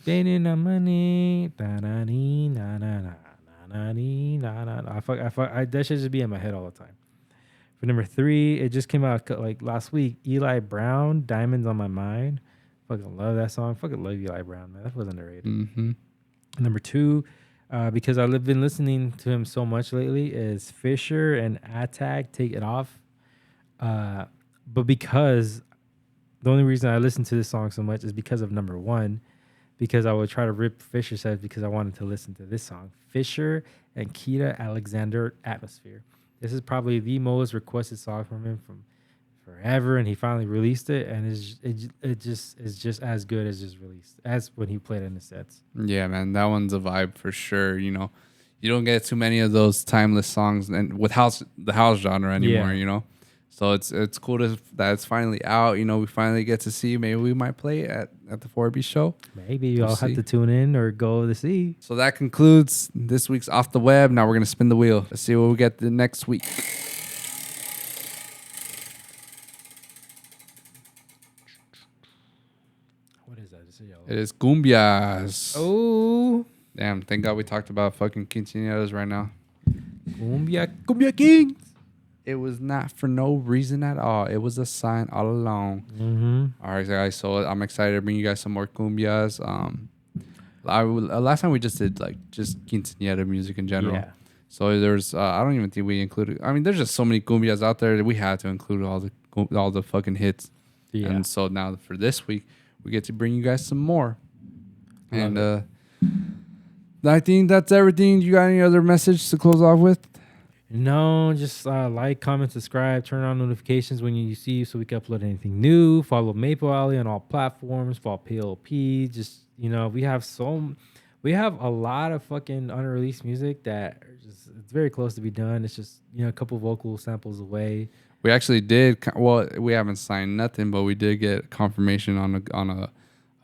Spending the money, that should just be in my head all the time. For number 3, it just came out like last week. Eli Brown, Diamonds on My Mind. Fucking love that song. Fucking love Eli Brown, man. That was underrated. Mm-hmm. Number 2, because I've been listening to him so much lately, is Fisher and Attack, Take It Off. But because the only reason I listen to this song so much is because of number 1, because I would try to rip Fisher says because I wanted to listen to this song. Fisher and Keita Alexander, Atmosphere. This is probably the most requested song from him from forever, and he finally released it, and it just is just as good as just released as when he played in the sets. Yeah, man, that one's a vibe for sure. You know, you don't get too many of those timeless songs and with the house genre anymore. Yeah. You know, so it's cool that it's finally out. You know, we finally get to see. Maybe we might play it at the 4B show. Maybe y'all have to tune in or go to see. So that concludes this week's Off the Web. Now we're gonna spin the wheel. Let's see what we get the next week. What is that? It is cumbias. Oh, Damn, thank God we talked about fucking quinceañeras right now. Cumbia Kings. It was not for no reason at all. It was a sign all along. Mm-hmm. All right, guys. So I'm excited to bring you guys some more cumbias. Last time we just did just quinceañera music in general. Yeah. So there's I don't even think we included. I mean, there's just so many cumbias out there that we had to include all the fucking hits. Yeah. And so now for this week, we get to bring you guys some more. And I think that's everything. You got any other message to close off with? No, just like, comment, subscribe, turn on notifications when you see so we can upload anything new. Follow Maple Alley on all platforms. Follow PLP. Just, we have a lot of fucking unreleased music that are just, it's very close to be done. It's just, a couple vocal samples away. We actually did. Well, we haven't signed nothing, but we did get confirmation on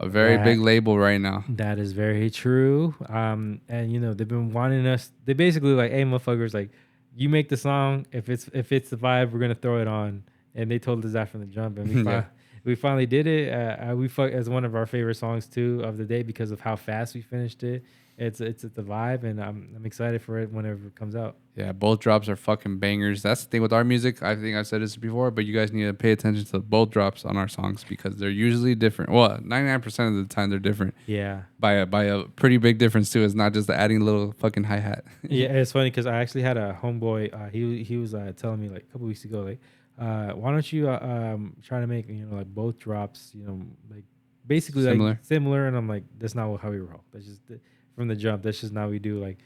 a very big label right now. That is very true. And they've been wanting us. They basically like, hey, motherfuckers, like, you make the song. If it's the vibe, we're gonna throw it on. And they told us that from the jump, and we finally did it. As one of our favorite songs too of the day because of how fast we finished it. It's the vibe, and I'm excited for it whenever it comes out. Yeah, both drops are fucking bangers. That's the thing with our music. I think I've said this before, but you guys need to pay attention to both drops on our songs because they're usually different. Well, 99% of the time they're different. Yeah. By a pretty big difference too. It's not just adding a little fucking hi-hat. Yeah, it's funny because I actually had a homeboy. He was telling me like a couple weeks ago, like, why don't you try to make like both drops, like basically similar. And I'm like, that's not how we roll. That's just from the jump. That's just not what we do. Like,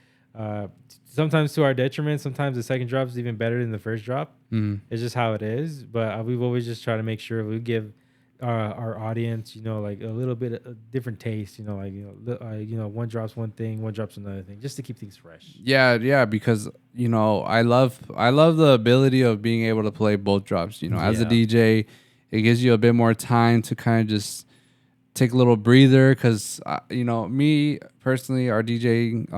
sometimes to our detriment. Sometimes the second drop is even better than the first drop. It's just how it is. But we've always just tried to make sure we give our audience, like a little bit of different taste. One drops one thing, one drops another thing, just to keep things fresh. Yeah, because I love the ability of being able to play both drops. As a DJ, it gives you a bit more time to kind of just take a little breather. Because me personally, our DJing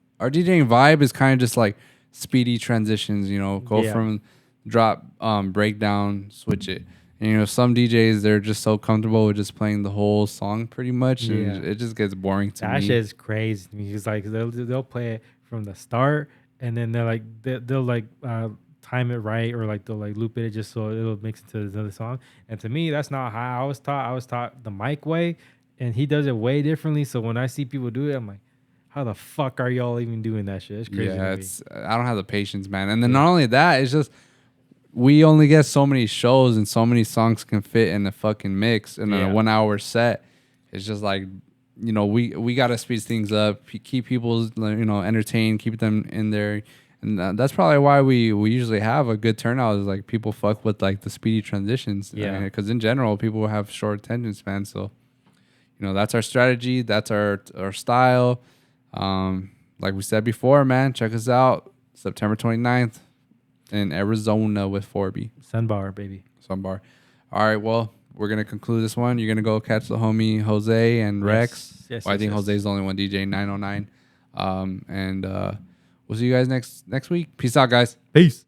vibe is kind of just like speedy transitions. Go from drop, breakdown, switch it. And, some DJs, they're just so comfortable with just playing the whole song pretty much. And it just gets boring to me. That shit is crazy to me. It's like they'll play it from the start, and then they'll time it right, or like they'll like loop it just so it'll mix into another song. And to me, that's not how I was taught. I was taught the mic way, and he does it way differently. So when I see people do it, I'm like, how the fuck are y'all even doing that shit? It's crazy. Yeah, I don't have the patience, man. And then not only that, it's just we only get so many shows and so many songs can fit in the fucking mix in a 1 hour set. It's just like, we got to speed things up, keep people, entertained, keep them in there. And that's probably why we usually have a good turnout is like people fuck with like the speedy transitions. Yeah. Because in general, people have short attention spans. So, that's our strategy. That's our style. Like we said before, man, check us out September 29th in Arizona with 4B. Sunbar, baby. Sunbar. All right, well, we're going to conclude this one. You're going to go catch the homie Jose and Rex. Yes, I think Jose's the only one DJ 909. And we'll see you guys next week. Peace out, guys. Peace.